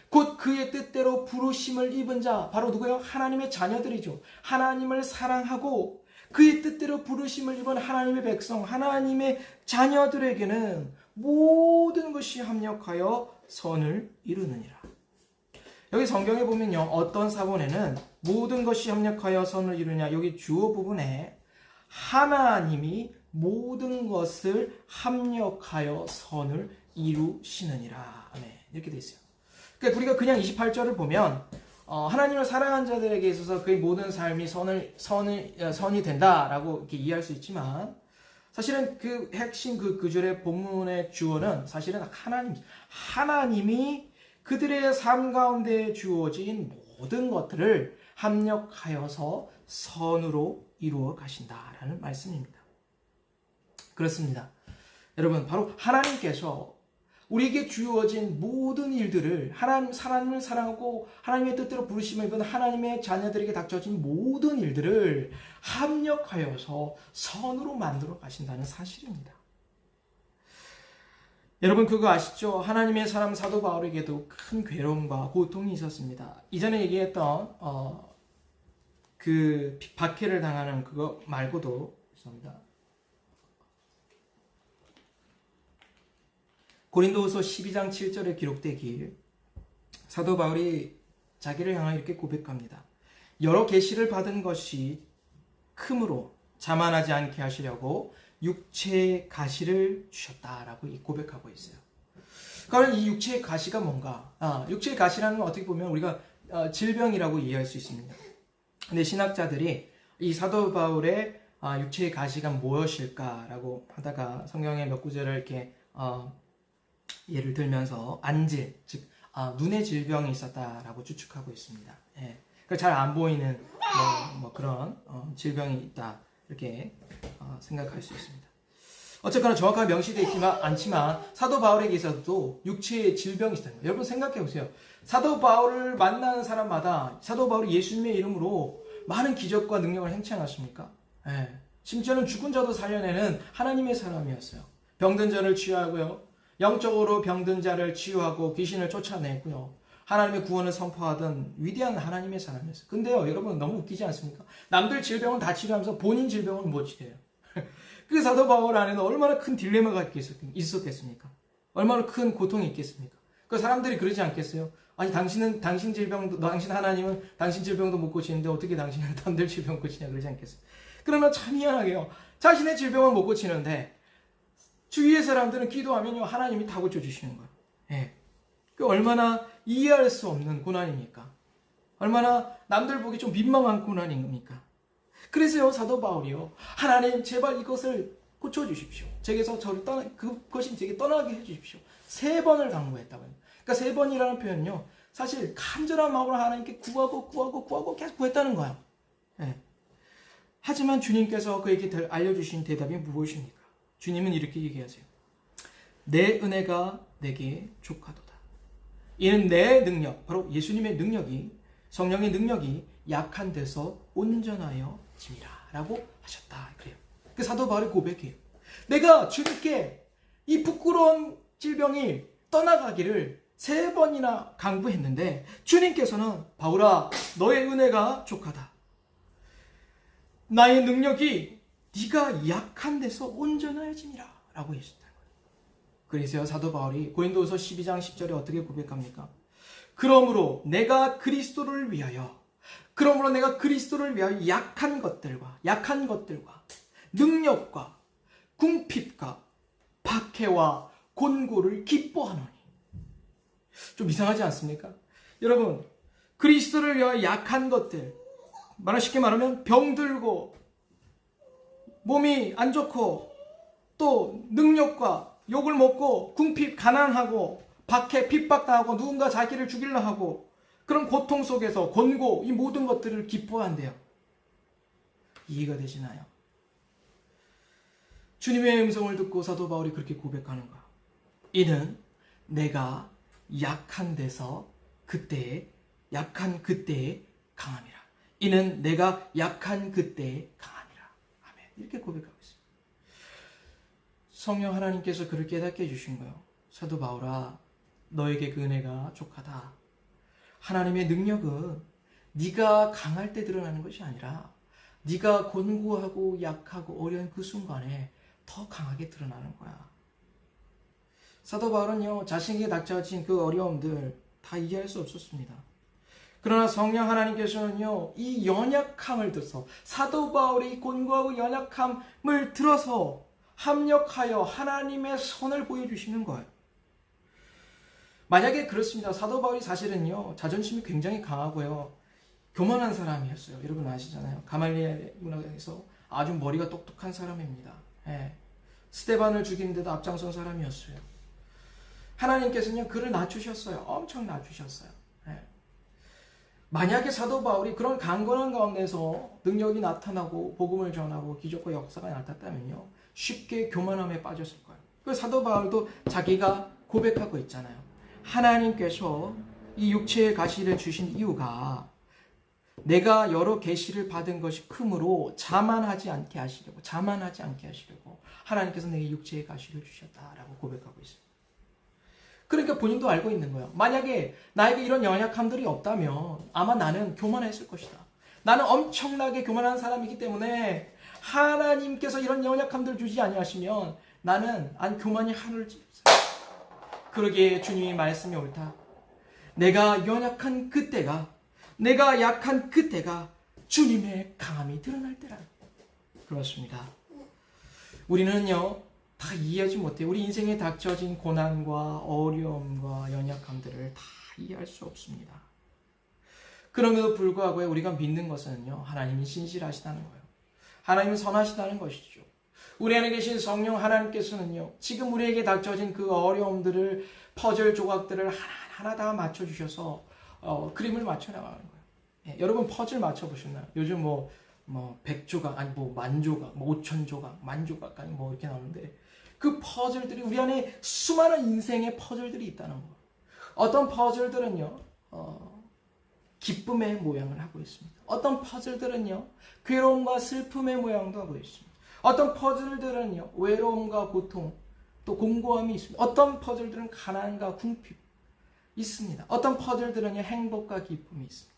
곧 그의 뜻대로 부르심을 입은 자, 바로 누구예요? 하나님의 자녀들이죠. 하나님을 사랑하고 그의 뜻대로 부르심을 입은 하나님의 백성, 하나님의 자녀들에게는 모든 것이 합력하여 선을 이루느니라. 여기 성경에 보면요, 어떤 사본에는 모든 것이 합력하여 선을 이루냐, 여기 주어 부분에 하나님이 모든 것을 합력하여 선을 이루시느니라. 네, 이렇게 돼 있어요. 그러니까 우리가 그냥 28절을 보면 하나님을 사랑한 자들에게 있어서 그의 모든 삶이 선이 된다라고 이렇게 이해할 수 있지만, 사실은 그 핵심 그 구절의 본문의 주어는 사실은 하나님이 그들의 삶 가운데 주어진 모든 것들을 합력하여서 선으로 이루어 가신다라는 말씀입니다. 그렇습니다. 여러분, 바로 하나님께서 우리에게 주어진 모든 일들을, 하나님을 사랑하고 하나님의 뜻대로 부르심을 입은 하나님의 자녀들에게 닥쳐진 모든 일들을 합력하여서 선으로 만들어 가신다는 사실입니다. 여러분, 그거 아시죠? 하나님의 사람 사도 바울에게도 큰 괴로움과 고통이 있었습니다. 이전에 얘기했던 그 박해를 당하는 그거 말고도 있습니다. 고린도후서 12장 7절에 기록되길 사도 바울이 자기를 향하여 이렇게 고백합니다. 여러 계시를 받은 것이 크므로 자만하지 않게 하시려고 육체의 가시를 주셨다라고 고백하고 있어요. 그러면 이 육체의 가시가 뭔가? 육체의 가시라는 건 어떻게 보면 우리가 질병이라고 이해할 수 있습니다. 근데 신학자들이 이 사도 바울의 육체의 가시가 무엇일까라고 하다가 성경의 몇 구절을 이렇게 예를 들면서 안질, 즉 눈의 질병이 있었다라고 추측하고 있습니다. 예. 잘 안 보이는 그런 질병이 있다 이렇게 생각할 수 있습니다. 어쨌거나 정확하게 명시되어 않지만 사도 바울에게 있어도 육체의 질병이 있다는 거예요. 여러분 생각해 보세요. 사도 바울을 만나는 사람마다 사도 바울이 예수님의 이름으로 많은 기적과 능력을 행치 않았습니까? 예. 심지어는 죽은 자도 살려내는 하나님의 사람이었어요. 병든 자를 치유하고요. 영적으로 병든 자를 치유하고 귀신을 쫓아내고요. 하나님의 구원을 선포하던 위대한 하나님의 사람이었어요. 근데요, 여러분 너무 웃기지 않습니까? 남들 질병은 다 치료하면서 본인 질병은 못 치료해요. 그 사도 바울 안에는 얼마나 큰 딜레마가 있었겠습니까? 얼마나 큰 고통이 있겠습니까? 그 사람들이 그러지 않겠어요? 아니 당신 질병도 당신 하나님은 당신 질병도 못 고치는데 어떻게 당신은 남들 질병 고치냐 그러지 않겠어요? 그러나 참 희한하게요. 자신의 질병은 못 고치는데 주위의 사람들은 기도하면요 하나님이 다 고쳐주시는 거예요. 예. 그 얼마나 이해할 수 없는 고난입니까? 얼마나 남들 보기 좀 민망한 고난입니까? 그래서요 사도 바울이요 하나님 제발 이것을 고쳐주십시오. 제게서 저를 그것이 제게 떠나게 해주십시오. 3번을 간구했다고요. 그러니까 3번이라는 표현은요 사실 간절한 마음으로 하나님께 구하고 계속 구했다는 거예요. 예. 하지만 주님께서 그에게 알려주신 대답이 무엇입니까? 주님은 이렇게 얘기하세요. 내 은혜가 내게 족하도다. 이는 내 능력, 바로 예수님의 능력이 성령의 능력이 약한 데서 온전하여 짐이라 라고 하셨다. 그래요. 그 사도 바울이 고백해요. 내가 주님께 이 부끄러운 질병이 떠나가기를 3번이나 강구했는데 주님께서는 바울아 너의 은혜가 족하다. 나의 능력이 네가 약한 데서 온전해짐이라 라고 하셨다는 거예요. 그래서 사도 바울이 고린도후서 12장 10절에 어떻게 고백합니까? 그러므로 내가 그리스도를 위하여 약한 것들과 능력과 궁핍과 박해와 곤고를 기뻐하노니. 좀 이상하지 않습니까? 여러분 그리스도를 위하여 약한 것들, 쉽게 말하면 병들고 몸이 안 좋고 또 능력과 욕을 먹고 궁핍 가난하고 박해 핍박당하고 누군가 자기를 죽이려 하고 그런 고통 속에서 곤고 이 모든 것들을 기뻐한대요. 이해가 되시나요? 주님의 음성을 듣고 사도 바울이 그렇게 고백하는 거야. 이는 내가 약한 그때에 강함이라. 이는 내가 약한 그때에 강함이라. 아멘. 이렇게 고백하고 있습니다. 성령 하나님께서 그를 깨닫게 해주신 거예요. 사도 바울아, 너에게 그 은혜가 족하다. 하나님의 능력은 네가 강할 때 드러나는 것이 아니라 네가 곤고하고 약하고 어려운 그 순간에 더 강하게 드러나는 거야. 사도 바울은요, 자신에게 닥쳐진 그 어려움들 다 이해할 수 없었습니다. 그러나 성령 하나님께서는요, 이 연약함을 들어서 사도 바울이 곤고하고 연약함을 들어서 합력하여 하나님의 손을 보여주시는 거예요. 만약에 그렇습니다. 사도 바울이 사실은요, 자존심이 굉장히 강하고요, 교만한 사람이었어요. 여러분 아시잖아요. 가말리엘 문화에서 아주 머리가 똑똑한 사람입니다. 예. 스데반을 죽이는데도 앞장선 사람이었어요. 하나님께서는 그를 낮추셨어요. 엄청 낮추셨어요. 예. 만약에 사도 바울이 그런 강건한 가운데서 능력이 나타나고 복음을 전하고 기적과 역사가 나타났다면요, 쉽게 교만함에 빠졌을 거예요. 그 사도 바울도 자기가 고백하고 있잖아요. 하나님께서 이 육체의 가시를 주신 이유가 내가 여러 계시를 받은 것이 크므로 자만하지 않게 하시려고 하나님께서 내게 육체의 가시를 주셨다라고 고백하고 있습니다. 그러니까 본인도 알고 있는 거예요. 만약에 나에게 이런 연약함들이 없다면 아마 나는 교만했을 것이다. 나는 엄청나게 교만한 사람이기 때문에 하나님께서 이런 연약함들을 주지 아니하시면 나는 교만이 하늘지. 그러기에 주님의 말씀이 옳다. 내가 약한 그때가 주님의 강함이 드러날 때라. 그렇습니다. 우리는요, 다 이해하지 못해요. 우리 인생에 닥쳐진 고난과 어려움과 연약함들을 다 이해할 수 없습니다. 그럼에도 불구하고 우리가 믿는 것은요, 하나님이 신실하시다는 거예요. 하나님은 선하시다는 것이죠. 우리 안에 계신 성령 하나님께서는요, 지금 우리에게 닥쳐진 그 어려움들을, 퍼즐 조각들을 하나하나 하나하나 다 맞춰주셔서 그림을 맞춰 나가는 거예요. 예, 여러분 퍼즐 맞춰보셨나요? 요즘 뭐 100조각, 아니 뭐 10,000조각, 뭐 5,000조각, 10,000조각, 아니 뭐 이렇게 나오는데 그 퍼즐들이 우리 안에 수많은 인생의 퍼즐들이 있다는 거예요. 어떤 퍼즐들은요, 기쁨의 모양을 하고 있습니다. 어떤 퍼즐들은요, 괴로움과 슬픔의 모양도 하고 있습니다. 어떤 퍼즐들은요, 외로움과 고통, 또 공고함이 있습니다. 어떤 퍼즐들은 가난과 궁핍 있습니다. 어떤 퍼즐들은요, 행복과 기쁨이 있습니다.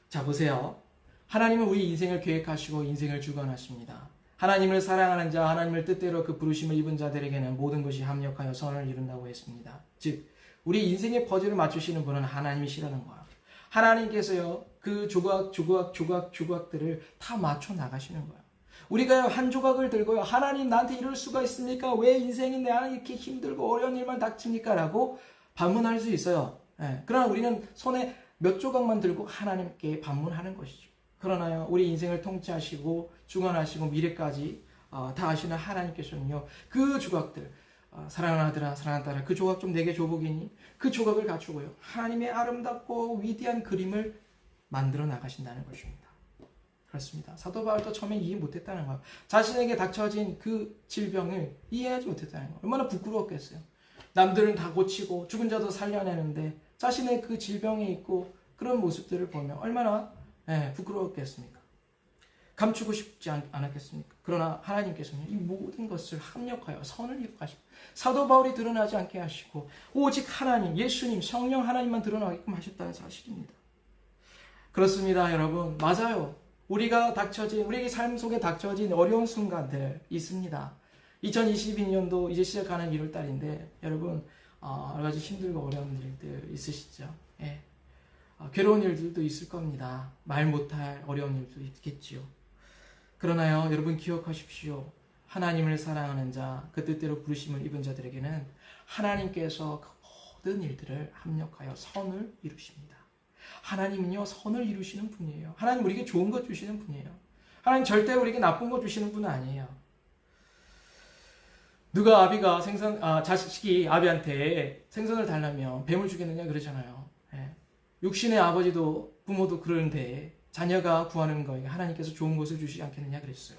자, 보세요. 하나님은 우리 인생을 계획하시고 인생을 주관하십니다. 하나님을 사랑하는 자, 하나님을 뜻대로 그 부르심을 입은 자들에게는 모든 것이 합력하여 선을 이룬다고 했습니다. 즉, 우리 인생의 퍼즐을 맞추시는 분은 하나님이시라는 거야. 하나님께서요, 그 조각들을 다 맞춰 나가시는 거야. 우리가 한 조각을 들고요, 하나님 나한테 이럴 수가 있습니까? 왜 인생인데 하나님 이렇게 힘들고 어려운 일만 닥칩니까? 라고 반문할 수 있어요. 예, 그러나 우리는 손에 몇 조각만 들고 하나님께 반문하는 것이죠. 그러나요, 우리 인생을 통치하시고 주관하시고 미래까지 다 아시는 하나님께서는요, 그 조각들, 사랑하는 아들아, 사랑하는 딸아, 그 조각 좀 내게 줘보겠니? 그 조각을 갖추고요, 하나님의 아름답고 위대한 그림을 만들어 나가신다는 것입니다. 그렇습니다. 사도 바울도 처음에 이해 못했다는 거예요. 자신에게 닥쳐진 그 질병을 이해하지 못했다는 거예요. 얼마나 부끄러웠겠어요. 남들은 다 고치고 죽은 자도 살려내는데 자신의 그 질병에 있고 그런 모습들을 보면 얼마나 부끄러웠겠습니까? 감추고 싶지 않았겠습니까? 그러나 하나님께서는 이 모든 것을 합력하여 선을 이룩하시고 사도 바울이 드러나지 않게 하시고 오직 하나님, 예수님, 성령 하나님만 드러나게끔 하셨다는 사실입니다. 그렇습니다, 여러분. 맞아요. 우리에게 삶 속에 닥쳐진 어려운 순간들 있습니다. 2022년도 이제 시작하는 1월달인데 여러분 여러 가지 힘들고 어려운 일들 있으시죠? 예. 괴로운 일들도 있을 겁니다. 말 못할 어려운 일도 있겠지요. 그러나요, 여러분 기억하십시오. 하나님을 사랑하는 자, 그 뜻대로 부르심을 입은 자들에게는 하나님께서 그 모든 일들을 합력하여 선을 이루십니다. 하나님은요, 선을 이루시는 분이에요. 하나님 우리에게 좋은 것 주시는 분이에요. 하나님 절대로 우리에게 나쁜 것 주시는 분은 아니에요. 누가 자식이 아비한테 생선을 달라면 뱀을 주겠느냐 그러잖아요. 예. 육신의 아버지도 부모도 그러는데 자녀가 구하는 거에 하나님께서 좋은 것을 주시지 않겠느냐 그랬어요.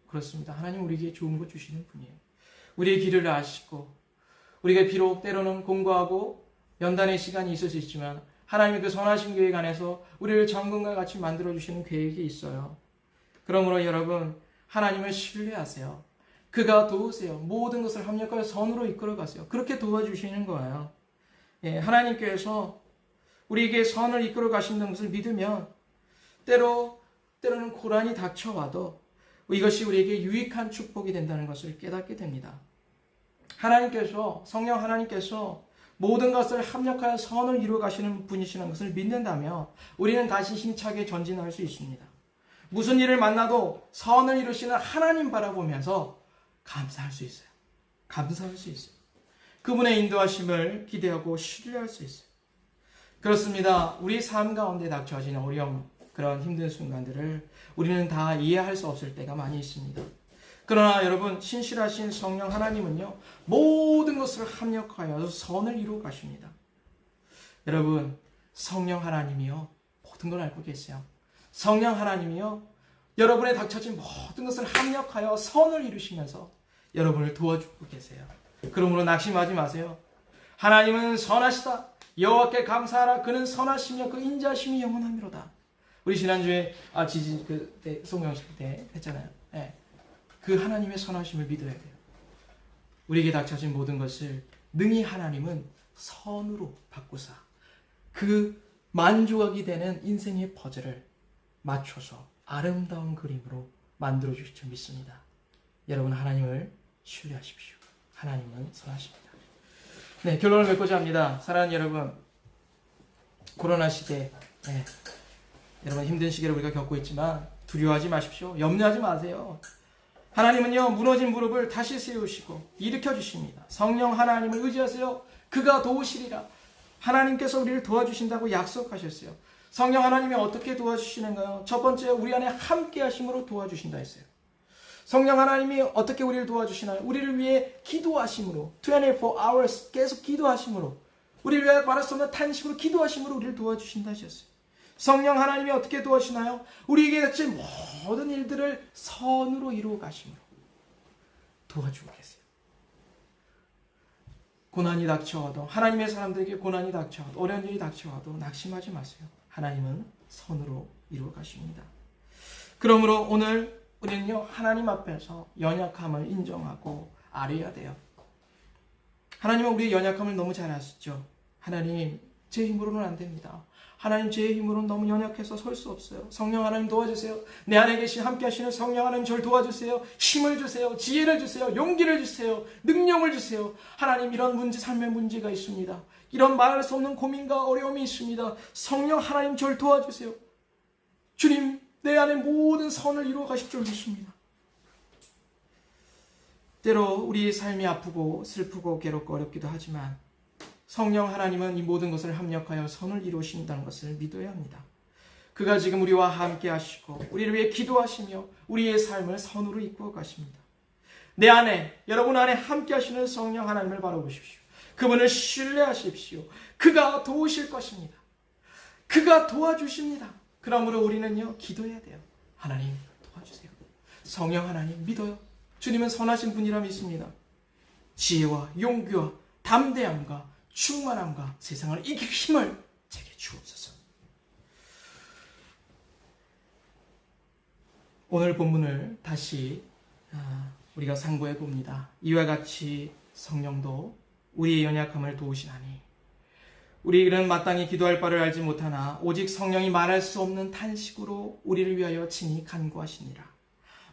그렇습니다. 하나님 우리에게 좋은 것 주시는 분이에요. 우리의 길을 아시고 우리가 비록 때로는 공고하고 연단의 시간이 있을 수 있지만 하나님의 그 선하신 계획 안에서 우리를 정금과 같이 만들어주시는 계획이 있어요. 그러므로 여러분 하나님을 신뢰하세요. 그가 도우세요. 모든 것을 합력하여 선으로 이끌어가세요. 그렇게 도와주시는 거예요. 예, 하나님께서 우리에게 선을 이끌어 가신다는 것을 믿으면 때로는 고난이 닥쳐와도 이것이 우리에게 유익한 축복이 된다는 것을 깨닫게 됩니다. 성령 하나님께서 모든 것을 합력하여 선을 이루어 가시는 분이시라는 것을 믿는다면 우리는 다시 힘차게 전진할 수 있습니다. 무슨 일을 만나도 선을 이루시는 하나님 바라보면서 감사할 수 있어요. 감사할 수 있어요. 그분의 인도하심을 기대하고 신뢰할 수 있어요. 그렇습니다. 우리 삶 가운데 닥쳐진 어려움, 그런 힘든 순간들을 우리는 다 이해할 수 없을 때가 많이 있습니다. 그러나 여러분, 신실하신 성령 하나님은요, 모든 것을 합력하여 선을 이루어 가십니다. 여러분, 성령 하나님이요, 모든 걸 알고 계세요. 성령 하나님이요, 여러분의 닥쳐진 모든 것을 합력하여 선을 이루시면서 여러분을 도와주고 계세요. 그러므로 낙심하지 마세요. 하나님은 선하시다. 여호와께 감사하라. 그는 선하시며 그 인자심이 영원하미로다. 우리 지난주에 그때 송영식 때 했잖아요. 네. 그 하나님의 선하심을 믿어야 돼요. 우리에게 닥쳐진 모든 것을 능히 하나님은 선으로 바꾸사 그 만족하게 되는 인생의 퍼즐을 맞춰서 아름다운 그림으로 만들어 주실 줄 믿습니다. 여러분 하나님을 신뢰하십시오. 하나님은 선하십니다. 네, 결론을 맺고자 합니다. 사랑하는 여러분, 코로나 시대, 여러분 힘든 시기를 우리가 겪고 있지만 두려워하지 마십시오. 염려하지 마세요. 하나님은요, 무너진 무릎을 다시 세우시고 일으켜 주십니다. 성령 하나님을 의지하세요. 그가 도우시리라. 하나님께서 우리를 도와주신다고 약속하셨어요. 성령 하나님이 어떻게 도와주시는가요? 첫 번째, 우리 안에 함께 하심으로 도와주신다 했어요. 성령 하나님이 어떻게 우리를 도와주시나요? 우리를 위해 기도하심으로, 24 hours 계속 기도하심으로 우리를 위하여 말할 수 없는 탄식으로 기도하심으로 우리를 도와주신다 하셨어요. 성령 하나님이 어떻게 도와주시나요? 우리에게 닥친 모든 일들을 선으로 이루어 가심으로 도와주고 계세요. 고난이 닥쳐와도, 하나님의 사람들에게 고난이 닥쳐와도, 어려운 일이 닥쳐와도 낙심하지 마세요. 하나님은 선으로 이루어 가십니다. 그러므로 오늘 우리는요, 하나님 앞에서 연약함을 인정하고 아뢰야 돼요. 하나님은 우리의 연약함을 너무 잘 아시죠? 하나님, 제 힘으로는 안 됩니다. 하나님, 제 힘으로는 너무 연약해서 설 수 없어요. 성령 하나님 도와주세요. 내 안에 계신 함께 하시는 성령 하나님 저를 도와주세요. 힘을 주세요. 지혜를 주세요. 용기를 주세요. 능력을 주세요. 하나님, 이런 문제, 삶의 문제가 있습니다. 이런 말할 수 없는 고민과 어려움이 있습니다. 성령 하나님 저를 도와주세요. 주님, 내 안에 모든 선을 이루어 가실 줄 믿습니다. 때로 우리의 삶이 아프고 슬프고 괴롭고 어렵기도 하지만 성령 하나님은 이 모든 것을 합력하여 선을 이루신다는 것을 믿어야 합니다. 그가 지금 우리와 함께 하시고 우리를 위해 기도하시며 우리의 삶을 선으로 이끌어 가십니다. 내 안에, 여러분 안에 함께 하시는 성령 하나님을 바라보십시오. 그분을 신뢰하십시오. 그가 도우실 것입니다. 그가 도와주십니다. 그러므로 우리는요, 기도해야 돼요. 하나님 도와주세요. 성령 하나님 믿어요. 주님은 선하신 분이라 믿습니다. 지혜와 용기와 담대함과 충만함과 세상을 이길 힘을 제게 주옵소서. 오늘 본문을 다시 우리가 상고해 봅니다. 이와 같이 성령도 우리의 연약함을 도우시나니 우리는 마땅히 기도할 바를 알지 못하나 오직 성령이 말할 수 없는 탄식으로 우리를 위하여 친히 간구하시니라.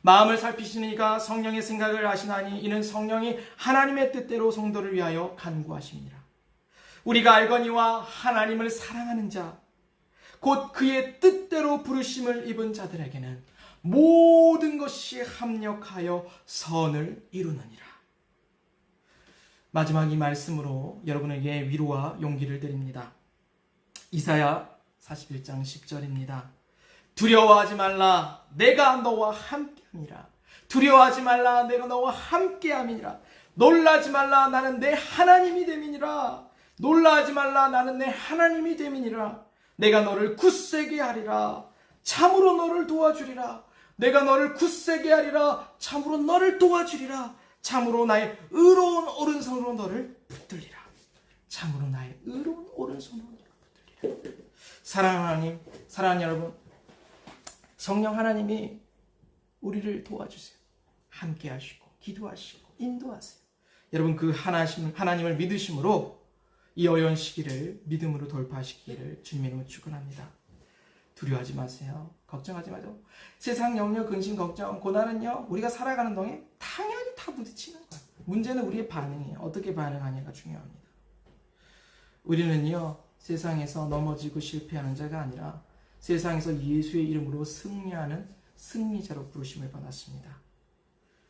마음을 살피시는 이가 성령의 생각을 아시나니 이는 성령이 하나님의 뜻대로 성도를 위하여 간구하심이니라. 우리가 알거니와 하나님을 사랑하는 자, 곧 그의 뜻대로 부르심을 입은 자들에게는 모든 것이 합력하여 선을 이루느니라. 마지막 이 말씀으로 여러분에게 위로와 용기를 드립니다. 이사야 41장 10절입니다. 두려워하지 말라, 내가 너와 함께함이라. 두려워하지 말라, 내가 너와 함께함이니라. 놀라지 말라, 나는 내 하나님이 됨이니라. 놀라지 말라, 나는 내 하나님이 됨이니라. 내가 너를 굳세게 하리라. 참으로 너를 도와주리라. 내가 너를 굳세게 하리라. 참으로 너를 도와주리라. 참으로 나의 의로운 오른손으로 너를 붙들리라. 참으로 나의 의로운 오른손으로 너를 붙들리라. 사랑하는 하나님, 사랑하는 여러분, 성령 하나님이 우리를 도와주세요. 함께 하시고 기도하시고 인도하세요. 여러분, 그 하나님을 믿으심으로 이 어려운 시기를 믿음으로 돌파하시기를 주님의 이름으로 축원합니다. 두려워하지 마세요. 걱정하지 마세요. 세상 염려, 근심, 걱정, 고난은요, 우리가 살아가는 동안 당연히 다 부딪히는 거예요. 문제는 우리의 반응이에요. 어떻게 반응하냐가 중요합니다. 우리는요, 세상에서 넘어지고 실패하는 자가 아니라 세상에서 예수의 이름으로 승리하는 승리자로 부르심을 받았습니다.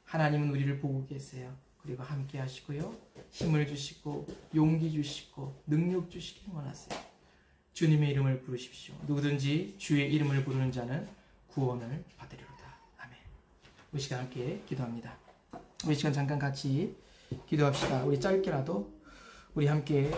하나님은 우리를 보고 계세요. 그리고 함께 하시고요, 힘을 주시고 용기 주시고 능력 주시길 원하세요. 주님의 이름을 부르십시오. 누구든지 주의 이름을 부르는 자는 구원을 받으리로다. 아멘. 우리 시간 함께 기도합니다. 우리 시간 잠깐 같이 기도합시다. 우리 짧게라도 우리 함께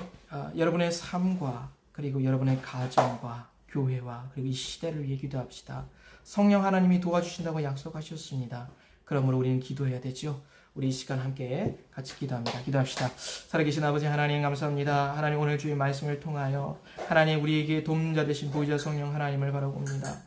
여러분의 삶과 그리고 여러분의 가정과 교회와 그리고 이 시대를 위해 기도합시다. 성령 하나님이 도와주신다고 약속하셨습니다. 그러므로 우리는 기도해야 되죠. 우리 이 시간 함께 같이 기도합니다. 기도합시다. 살아계신 아버지 하나님 감사합니다. 하나님, 오늘 주의 말씀을 통하여 하나님 우리에게 돕는자 되신 보혜자 성령 하나님을 바라봅니다.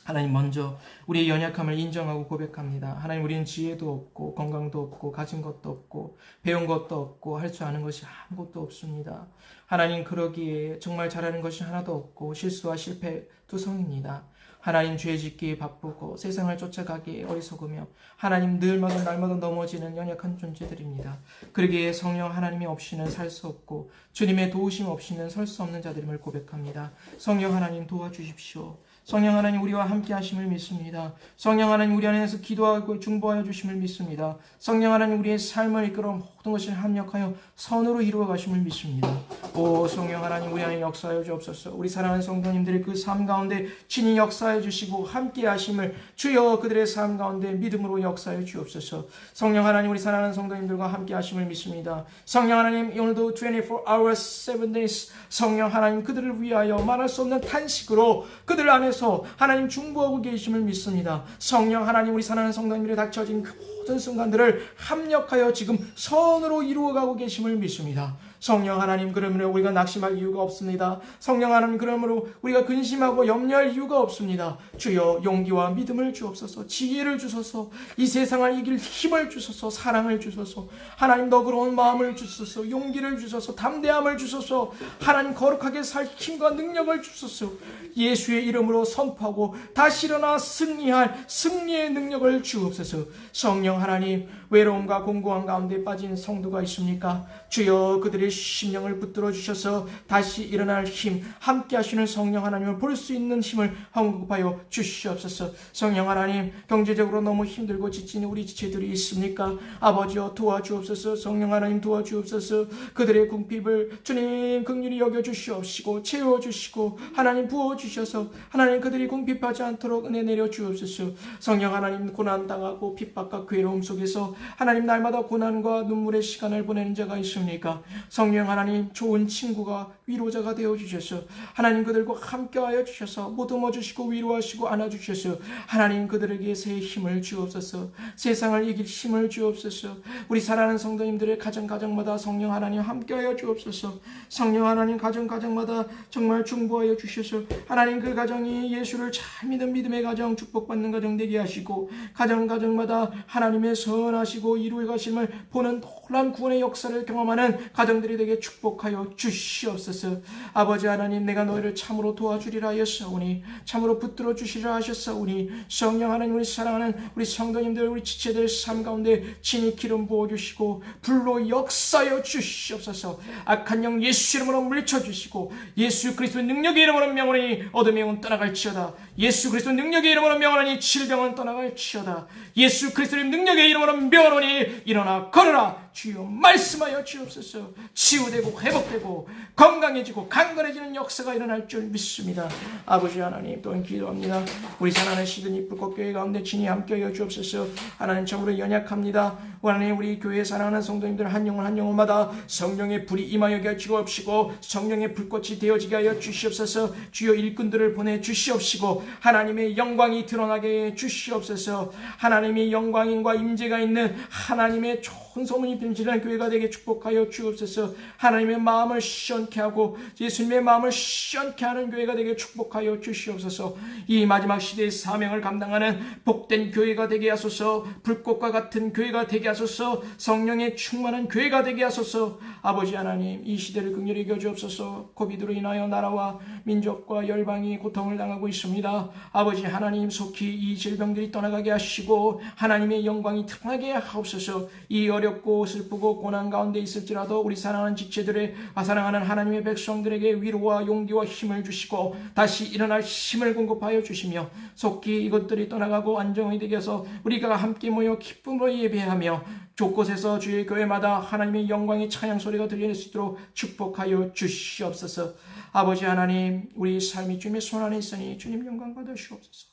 하나님, 먼저 우리의 연약함을 인정하고 고백합니다. 하나님, 우리는 지혜도 없고 건강도 없고 가진 것도 없고 배운 것도 없고 할 줄 아는 것이 아무것도 없습니다. 하나님, 그러기에 정말 잘하는 것이 하나도 없고 실수와 실패 투성입니다. 하나님, 죄 짓기에 바쁘고 세상을 쫓아가기에 어리석으며 하나님, 늘마다 날마다 넘어지는 연약한 존재들입니다. 그러기에 성령 하나님이 없이는 살 수 없고 주님의 도우심 없이는 설 수 없는 자들임을 고백합니다. 성령 하나님 도와주십시오. 성령 하나님 우리와 함께 하심을 믿습니다. 성령 하나님 우리 안에서 기도하고 중보하여 주심을 믿습니다. 성령 하나님 우리의 삶을 이끌어 모든 것을 합력하여 선으로 이루어 가심을 믿습니다. 오 성령 하나님, 우리 안에 역사하여 주옵소서. 우리 사랑하는 성도님들의 그 삶 가운데 친히 역사해 주시고 함께 하심을 주여 그들의 삶 가운데 믿음으로 역사해 주옵소서. 성령 하나님, 우리 사랑하는 성도님들과 함께 하심을 믿습니다. 성령 하나님, 오늘도 24 hours 7 days 성령 하나님, 그들을 위하여 말할 수 없는 탄식으로 그들 안에서 하나님 중보하고 계심을 믿습니다. 성령 하나님, 우리 사랑하는 성도님들이 닥쳐진 그 모든 순간들을 합력하여 지금 선으로 이루어가고 계심을 믿습니다. 성령 하나님, 그러므로 우리가 낙심할 이유가 없습니다. 성령 하나님, 그러므로 우리가 근심하고 염려할 이유가 없습니다. 주여 용기와 믿음을 주옵소서. 지혜를 주소서. 이 세상을 이길 힘을 주소서. 사랑을 주소서. 하나님 너그러운 마음을 주소서. 용기를 주소서. 담대함을 주소서. 하나님 거룩하게 살 힘과 능력을 주소서. 예수의 이름으로 선포하고 다시 일어나 승리할 승리의 능력을 주옵소서. 성령 하나님, 외로움과 공고한 가운데 빠진 성도가 있습니까? 주여 그들의 심령을 붙들어 주셔서 다시 일어날 힘, 함께 하시는 성령 하나님을 볼 수 있는 힘을 공급하여 주시옵소서. 성령 하나님, 경제적으로 너무 힘들고 지치는 우리 지체들이 있습니까? 아버지여 도와주옵소서. 성령 하나님 도와주옵소서. 그들의 궁핍을 주님 긍휼히 여겨 주시옵시고 채워 주시고 하나님 부어 주셔서 하나님 그들이 궁핍하지 않도록 은혜 내려 주옵소서. 성령 하나님, 고난 당하고 핍박과 괴로움 속에서 하나님 날마다 고난과 눈물의 시간을 보내는 자가 있습니까? 성령 하나님, 좋은 친구가 위로자가 되어 주셔서 하나님 그들과 함께하여 주셔서 보듬어 주시고 위로하시고 안아 주셔서 하나님 그들에게 새 힘을 주옵소서. 세상을 이길 힘을 주옵소서. 우리 사랑하는 성도님들의 가정마다 성령 하나님 함께하여 주옵소서. 성령 하나님 가정마다 정말 중보하여 주셔서 하나님 그 가정이 예수를 잘 믿는 믿음의 가정, 축복받는 가정 되게 하시고 가정마다 하나님의 선하시고 이루어 가심을 보는 놀라운 구원의 역사를 경험하는 가정들이 되게 축복하여 주시옵소서. 아버지 하나님, 내가 너희를 참으로 도와주리라 하였사오니 참으로 붙들어 주시리라 하셨사오니 성령 하나님, 우리 사랑하는 우리 성도님들, 우리 지체들 삶 가운데 진히 기름 부어주시고 불로 역사하여 주시옵소서. 악한 영 예수 이름으로 물리쳐주시고 예수 그리스도의 능력의 이름으로 명하니 어둠의 영은 떠나갈지어다. 예수 그리스도의 능력의 이름으로 명하니 질병은 떠나갈지어다. 예수 그리스도의 능력의 이름으로 명하니 일어나 걸어라. 주여 말씀하여 주옵소서. 치유되고 회복되고 건강해지고 강건해지는 역사가 일어날 줄 믿습니다. 아버지 하나님, 또한 기도합니다. 우리 사랑하는 시드니 불꽃교회 가운데 진히 함께하여 주옵소서. 하나님, 참으로 연약합니다. 하나님, 우리 교회 사랑하는 성도님들 한 영혼 한 영혼마다 성령의 불이 임하여 주옵시고 성령의 불꽃이 되어지게 하여 주시옵소서. 주여 일꾼들을 보내 주시옵시고 하나님의 영광이 드러나게 해 주시옵소서. 하나님의 영광인과 임재가 있는 하나님의 좋은 소문이 빈실한 교회가 되게 축복하여 주옵소서. 하나님의 마음을 시원케 하고 예수님의 마음을 시원케 하는 교회가 되게 축복하여 주시옵소서. 이 마지막 시대의 사명을 감당하는 복된 교회가 되게 하소서. 불꽃과 같은 교회가 되게 하소서. 성령의 충만한 교회가 되게 하소서. 아버지 하나님, 이 시대를 긍휼히 여겨주옵소서. 코비드로 인하여 나라와 민족과 열방이 고통을 당하고 있습니다. 아버지 하나님, 속히 이 질병들이 떠나가게 하시고 하나님의 영광이 드러나게 하옵소서. 이 어렵고 슬프고 고난 가운데 있을지라도 우리 사랑하는 지체들의 사랑하는 하나님의 백성들에게 위로와 용기와 힘을 주시고 다시 일어날 힘을 공급하여 주시며 속히 이것들이 떠나가고 안정이 되게 해서 우리가 함께 모여 기쁨으로 예배하며 곳곳에서 주의 교회마다 하나님의 영광의 찬양 소리가 들릴 수 있도록 축복하여 주시옵소서. 아버지 하나님, 우리 삶이 주님의 손 안에 있으니 주님 영광 받으시옵소서.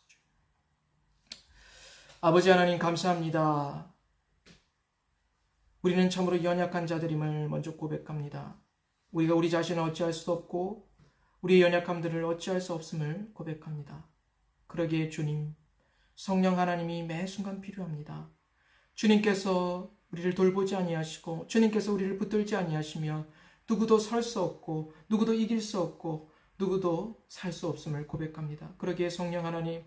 아버지 하나님, 감사합니다. 우리는 참으로 연약한 자들임을 먼저 고백합니다. 우리가 우리 자신을 어찌할 수도 없고 우리의 연약함들을 어찌할 수 없음을 고백합니다. 그러기에 주님, 성령 하나님이 매 순간 필요합니다. 주님께서 우리를 돌보지 아니하시고 주님께서 우리를 붙들지 아니하시며 누구도 설 수 없고 누구도 이길 수 없고 누구도 살 수 없음을 고백합니다. 그러기에 성령 하나님,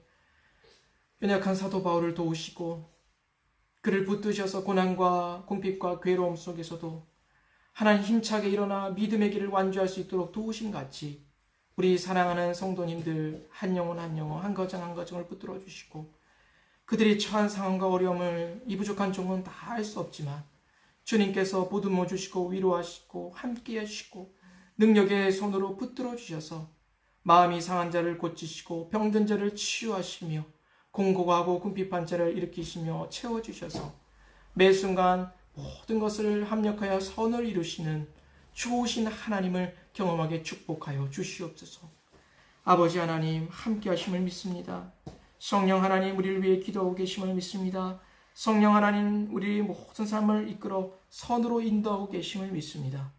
연약한 사도 바울을 도우시고 그를 붙드셔서 고난과 궁핍과 괴로움 속에서도 하나님 힘차게 일어나 믿음의 길을 완주할 수 있도록 도우심 같이 우리 사랑하는 성도님들 한 영혼 한 영혼 한 가정 한 가정을 붙들어 주시고 그들이 처한 상황과 어려움을 이 부족한 종은 다 알 수 없지만 주님께서 보듬어 주시고 위로하시고 함께 하시고 능력의 손으로 붙들어 주셔서 마음이 상한 자를 고치시고 병든 자를 치유하시며 공고하고 궁핍한 자를 일으키시며 채워주셔서 매 순간 모든 것을 합력하여 선을 이루시는 좋으신 하나님을 경험하게 축복하여 주시옵소서. 아버지 하나님 함께 하심을 믿습니다. 성령 하나님 우리를 위해 기도하고 계심을 믿습니다. 성령 하나님 우리의 모든 삶을 이끌어 선으로 인도하고 계심을 믿습니다.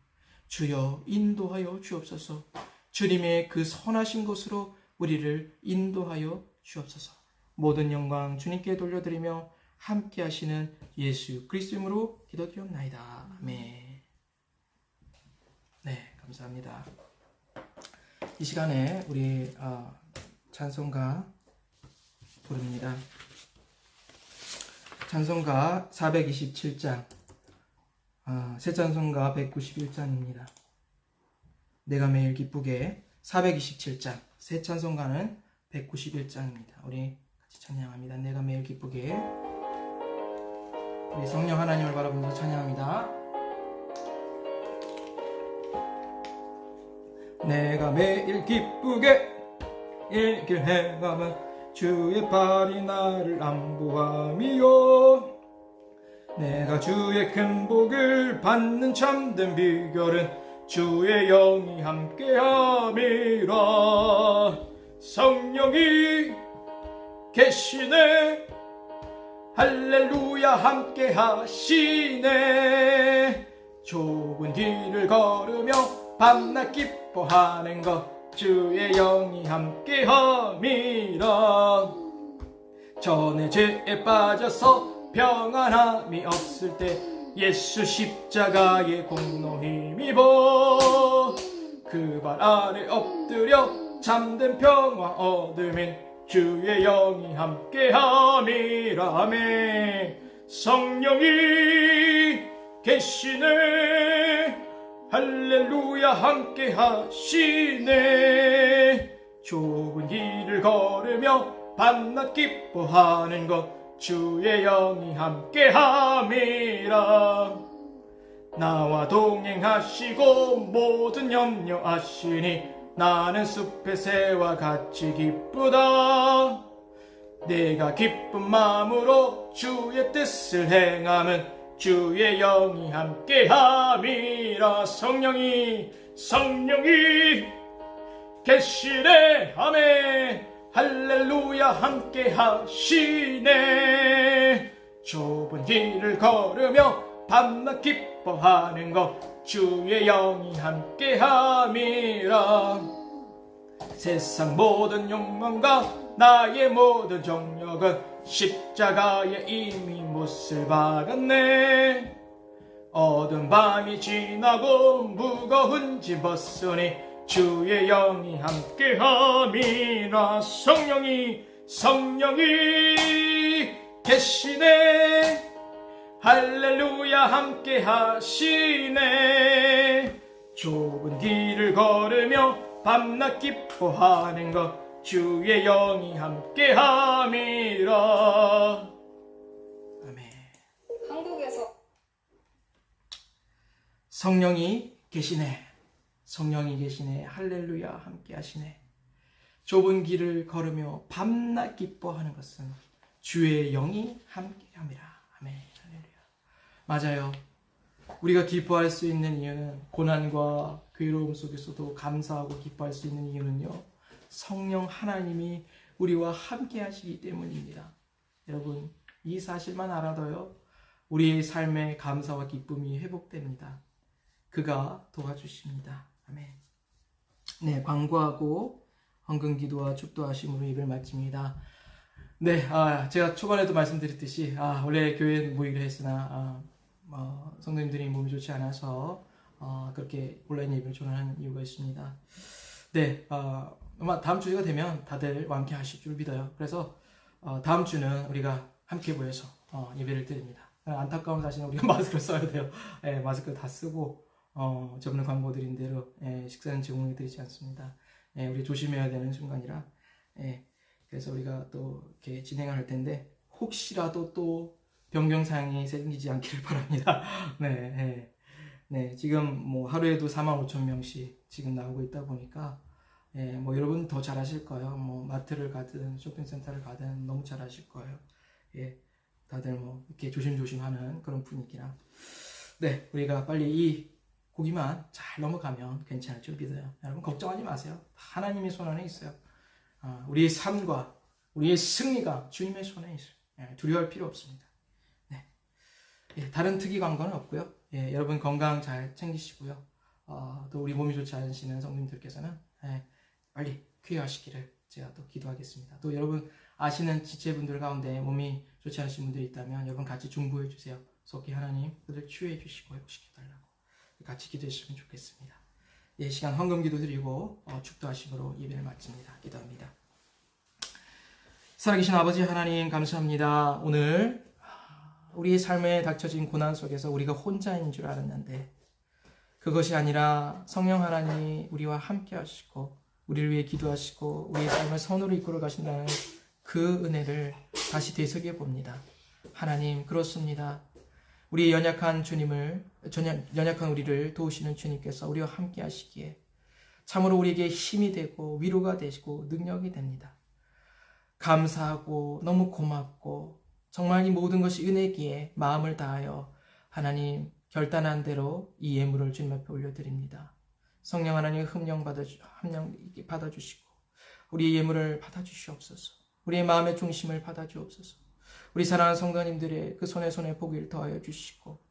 주여 인도하여 주옵소서. 주님의 그 선하신 곳으로 우리를 인도하여 주옵소서. 모든 영광 주님께 돌려드리며 함께 하시는 예수 그리스도 이름으로 기도드리옵나이다. 아멘. 네, 감사합니다. 이 시간에 우리 찬송가 부릅니다. 찬송가 427장, 새 찬송가 191장입니다. 내가 매일 기쁘게 427장, 새 찬송가는 191장입니다. 우리 같이 찬양합니다. 내가 매일 기쁘게. 우리 성령 하나님을 바라보면서 찬양합니다. 내가 매일 기쁘게 이 길 행하면 주의 발이 나를 안보함이요. 내가 주의 큰 복을 받는 참된 비결은 주의 영이 함께함이라. 성령이 계시네. 할렐루야 함께하시네. 좁은 길을 걸으며 밤낮 기뻐하는 것 주의 영이 함께함이라. 전에 죄에 빠져서 평안함이 없을 때 예수 십자가의 공로 힘입어 그 발 아래 엎드려 참된 평화 얻으면 주의 영이 함께함이라. 아멘. 성령이 계시네. 할렐루야 함께 하시네. 좁은 길을 걸으며 밤낮 기뻐하는 것 주의 영이 함께 함이라. 나와 동행하시고 모든 염려하시니 나는 숲의 새와 같이 기쁘다. 내가 기쁜 마음으로 주의 뜻을 행하면 주의 영이 함께함이라. 성령이 계시네. 아멘. 할렐루야 함께하시네. 좁은 길을 걸으며 밤낮 기뻐하는 것 주의 영이 함께함이라. 세상 모든 욕망과 나의 모든 정력은 십자가에 이미 못을 박았네. 어두운 밤이 지나고 무거운 짐 벗으니 주의 영이 함께함이라. 성령이 계시네. 할렐루야 함께하시네. 좁은 길을 걸으며 밤낮 기뻐하는 것 주의 영이 함께함이라. 아멘. 한국에서 성령이 계시네. 성령이 계시네. 할렐루야 함께하시네. 좁은 길을 걸으며 밤낮 기뻐하는 것은 주의 영이 함께함이라. 아멘. 할렐루야. 맞아요. 우리가 기뻐할 수 있는 이유는, 고난과 괴로움 속에서도 감사하고 기뻐할 수 있는 이유는요, 성령 하나님이 우리와 함께 하시기 때문입니다. 여러분, 이 사실만 알아도요, 우리의 삶의 감사와 기쁨이 회복됩니다. 그가 도와주십니다. 아멘. 네, 광고하고 헌금 기도와 축도하심으로 예배를 마칩니다. 네, 제가 초반에도 말씀드렸듯이 원래 교회 모이기로 했으나 성도님들이 몸이 좋지 않아서 그렇게 온라인 예배를 전하는 이유가 있습니다. 네, 아마 다음 주가 되면 다들 함께 하실 줄 믿어요. 그래서 다음 주는 우리가 함께 모여서 예배를 드립니다. 안타까운 사실은 우리가 마스크를 써야 돼요. 네, 마스크 다 쓰고 저번에 광고드린 대로 식사는 제공해 드리지 않습니다. 우리 조심해야 되는 순간이라. 그래서 우리가 또 이렇게 진행을 할 텐데 혹시라도 또 변경사항이 생기지 않기를 바랍니다. 네, 지금 뭐 하루에도 45,000명씩 지금 나오고 있다 보니까 뭐 여러분 더 잘하실 거예요. 뭐 마트를 가든 쇼핑센터를 가든 너무 잘하실 거예요. 다들 뭐 이렇게 조심조심하는 그런 분위기라. 네, 우리가 빨리 이 고기만 잘 넘어가면 괜찮을 줄 믿어요. 여러분 걱정하지 마세요. 하나님의 손 안에 있어요. 우리의 삶과 우리의 승리가 주님의 손에 있어요. 두려워할 필요 없습니다. 네. 다른 특이 광고는 없고요. 여러분 건강 잘 챙기시고요. 또 우리 몸이 좋지 않으시는 성도님들께서는 빨리 쾌유하시기를 제가 또 기도하겠습니다. 또 여러분 아시는 지체분들 가운데 몸이 좋지 않으신 분들이 있다면 여러분 같이 중보해 주세요. 속히 하나님 그들 치유해 주시고 회복시켜달라고 같이 기도해 주시면 좋겠습니다. 시간 헌금 기도 드리고 축도하심으로 예배를 마칩니다. 기도합니다. 살아계신 아버지 하나님 감사합니다. 오늘 우리의 삶에 닥쳐진 고난 속에서 우리가 혼자인 줄 알았는데 그것이 아니라 성령 하나님이 우리와 함께 하시고 우리를 위해 기도하시고 우리의 삶을 선으로 이끌어 가신다는 그 은혜를 다시 되새겨 봅니다. 하나님 그렇습니다. 우리의 연약한 우리를 도우시는 주님께서 우리와 함께 하시기에 참으로 우리에게 힘이 되고 위로가 되시고 능력이 됩니다. 감사하고 너무 고맙고 정말 이 모든 것이 은혜기에 마음을 다하여 하나님 결단한 대로 이 예물을 주님 앞에 올려드립니다. 성령 하나님 흠령 받아주시고 우리의 예물을 받아주시옵소서. 우리의 마음의 중심을 받아주옵소서. 우리 사랑하는 성도님들의 그 손에 복을 더하여 주시고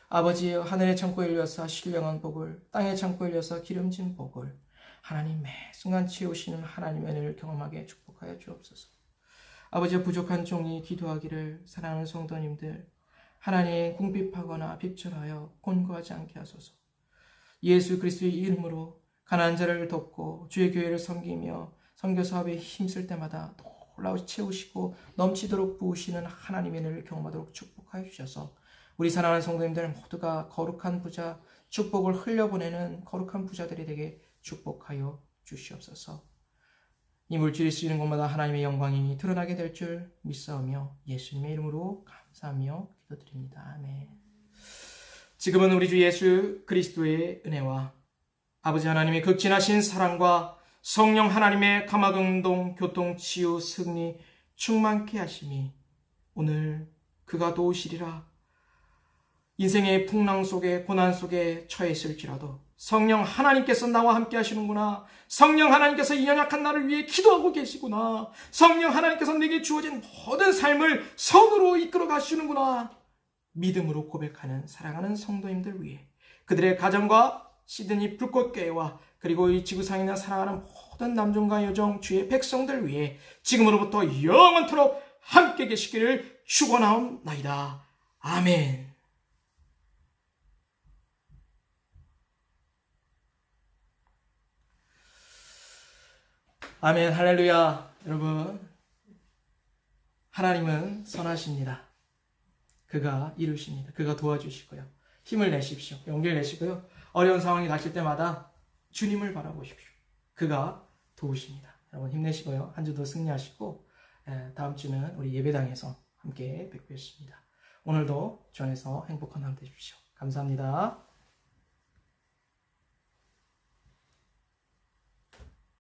아버지 하늘의 창고에 열려서 신령한 복을 땅의 창고에 열려서 기름진 복을 하나님 매 순간 채우시는 하나님의 은혜를 경험하게 축복하여 주옵소서. 아버지 부족한 종이 기도하기를 사랑하는 성도님들 하나님 궁핍하거나 핍절하여 곤고하지 않게 하소서. 예수 그리스도의 이름으로 가난한 자를 돕고 주의 교회를 섬기며 선교 사업에 힘쓸 때마다 놀라워 채우시고 넘치도록 부으시는 하나님의 은혜를 경험하도록 축복하여 주셔서 우리 사랑하는 성도님들 모두가 거룩한 부자 축복을 흘려보내는 거룩한 부자들이 되게 축복하여 주시옵소서. 이 물질이 쓰이는 곳마다 하나님의 영광이 드러나게 될 줄 믿사오며 예수님의 이름으로 감사하며 기도드립니다. 아멘. 지금은 우리 주 예수 그리스도의 은혜와 아버지 하나님의 극진하신 사랑과 성령 하나님의 감화응동 교통치유 승리 충만케 하심이 오늘 그가 도우시리라. 인생의 풍랑 속에 고난 속에 처했을지라도 성령 하나님께서 나와 함께 하시는구나. 성령 하나님께서 이 연약한 나를 위해 기도하고 계시구나. 성령 하나님께서 내게 주어진 모든 삶을 선으로 이끌어 가시는구나. 믿음으로 고백하는 사랑하는 성도님들 위해 그들의 가정과 시드니 불꽃교회와 그리고 이 지구상에 있는 사랑하는 모든 남종과 여종 주의 백성들 위해 지금으로부터 영원토록 함께 계시기를 축원하옵나이다. 아멘. 아멘. 할렐루야. 여러분 하나님은 선하십니다. 그가 이루십니다. 그가 도와주시고요. 힘을 내십시오. 용기를 내시고요. 어려운 상황이 닥칠 때마다 주님을 바라보십시오. 그가 도우십니다. 여러분 힘내시고요. 한 주도 승리하시고 다음 주는 우리 예배당에서 함께 뵙겠습니다. 오늘도 주 안에서 행복한 하루 되십시오. 감사합니다.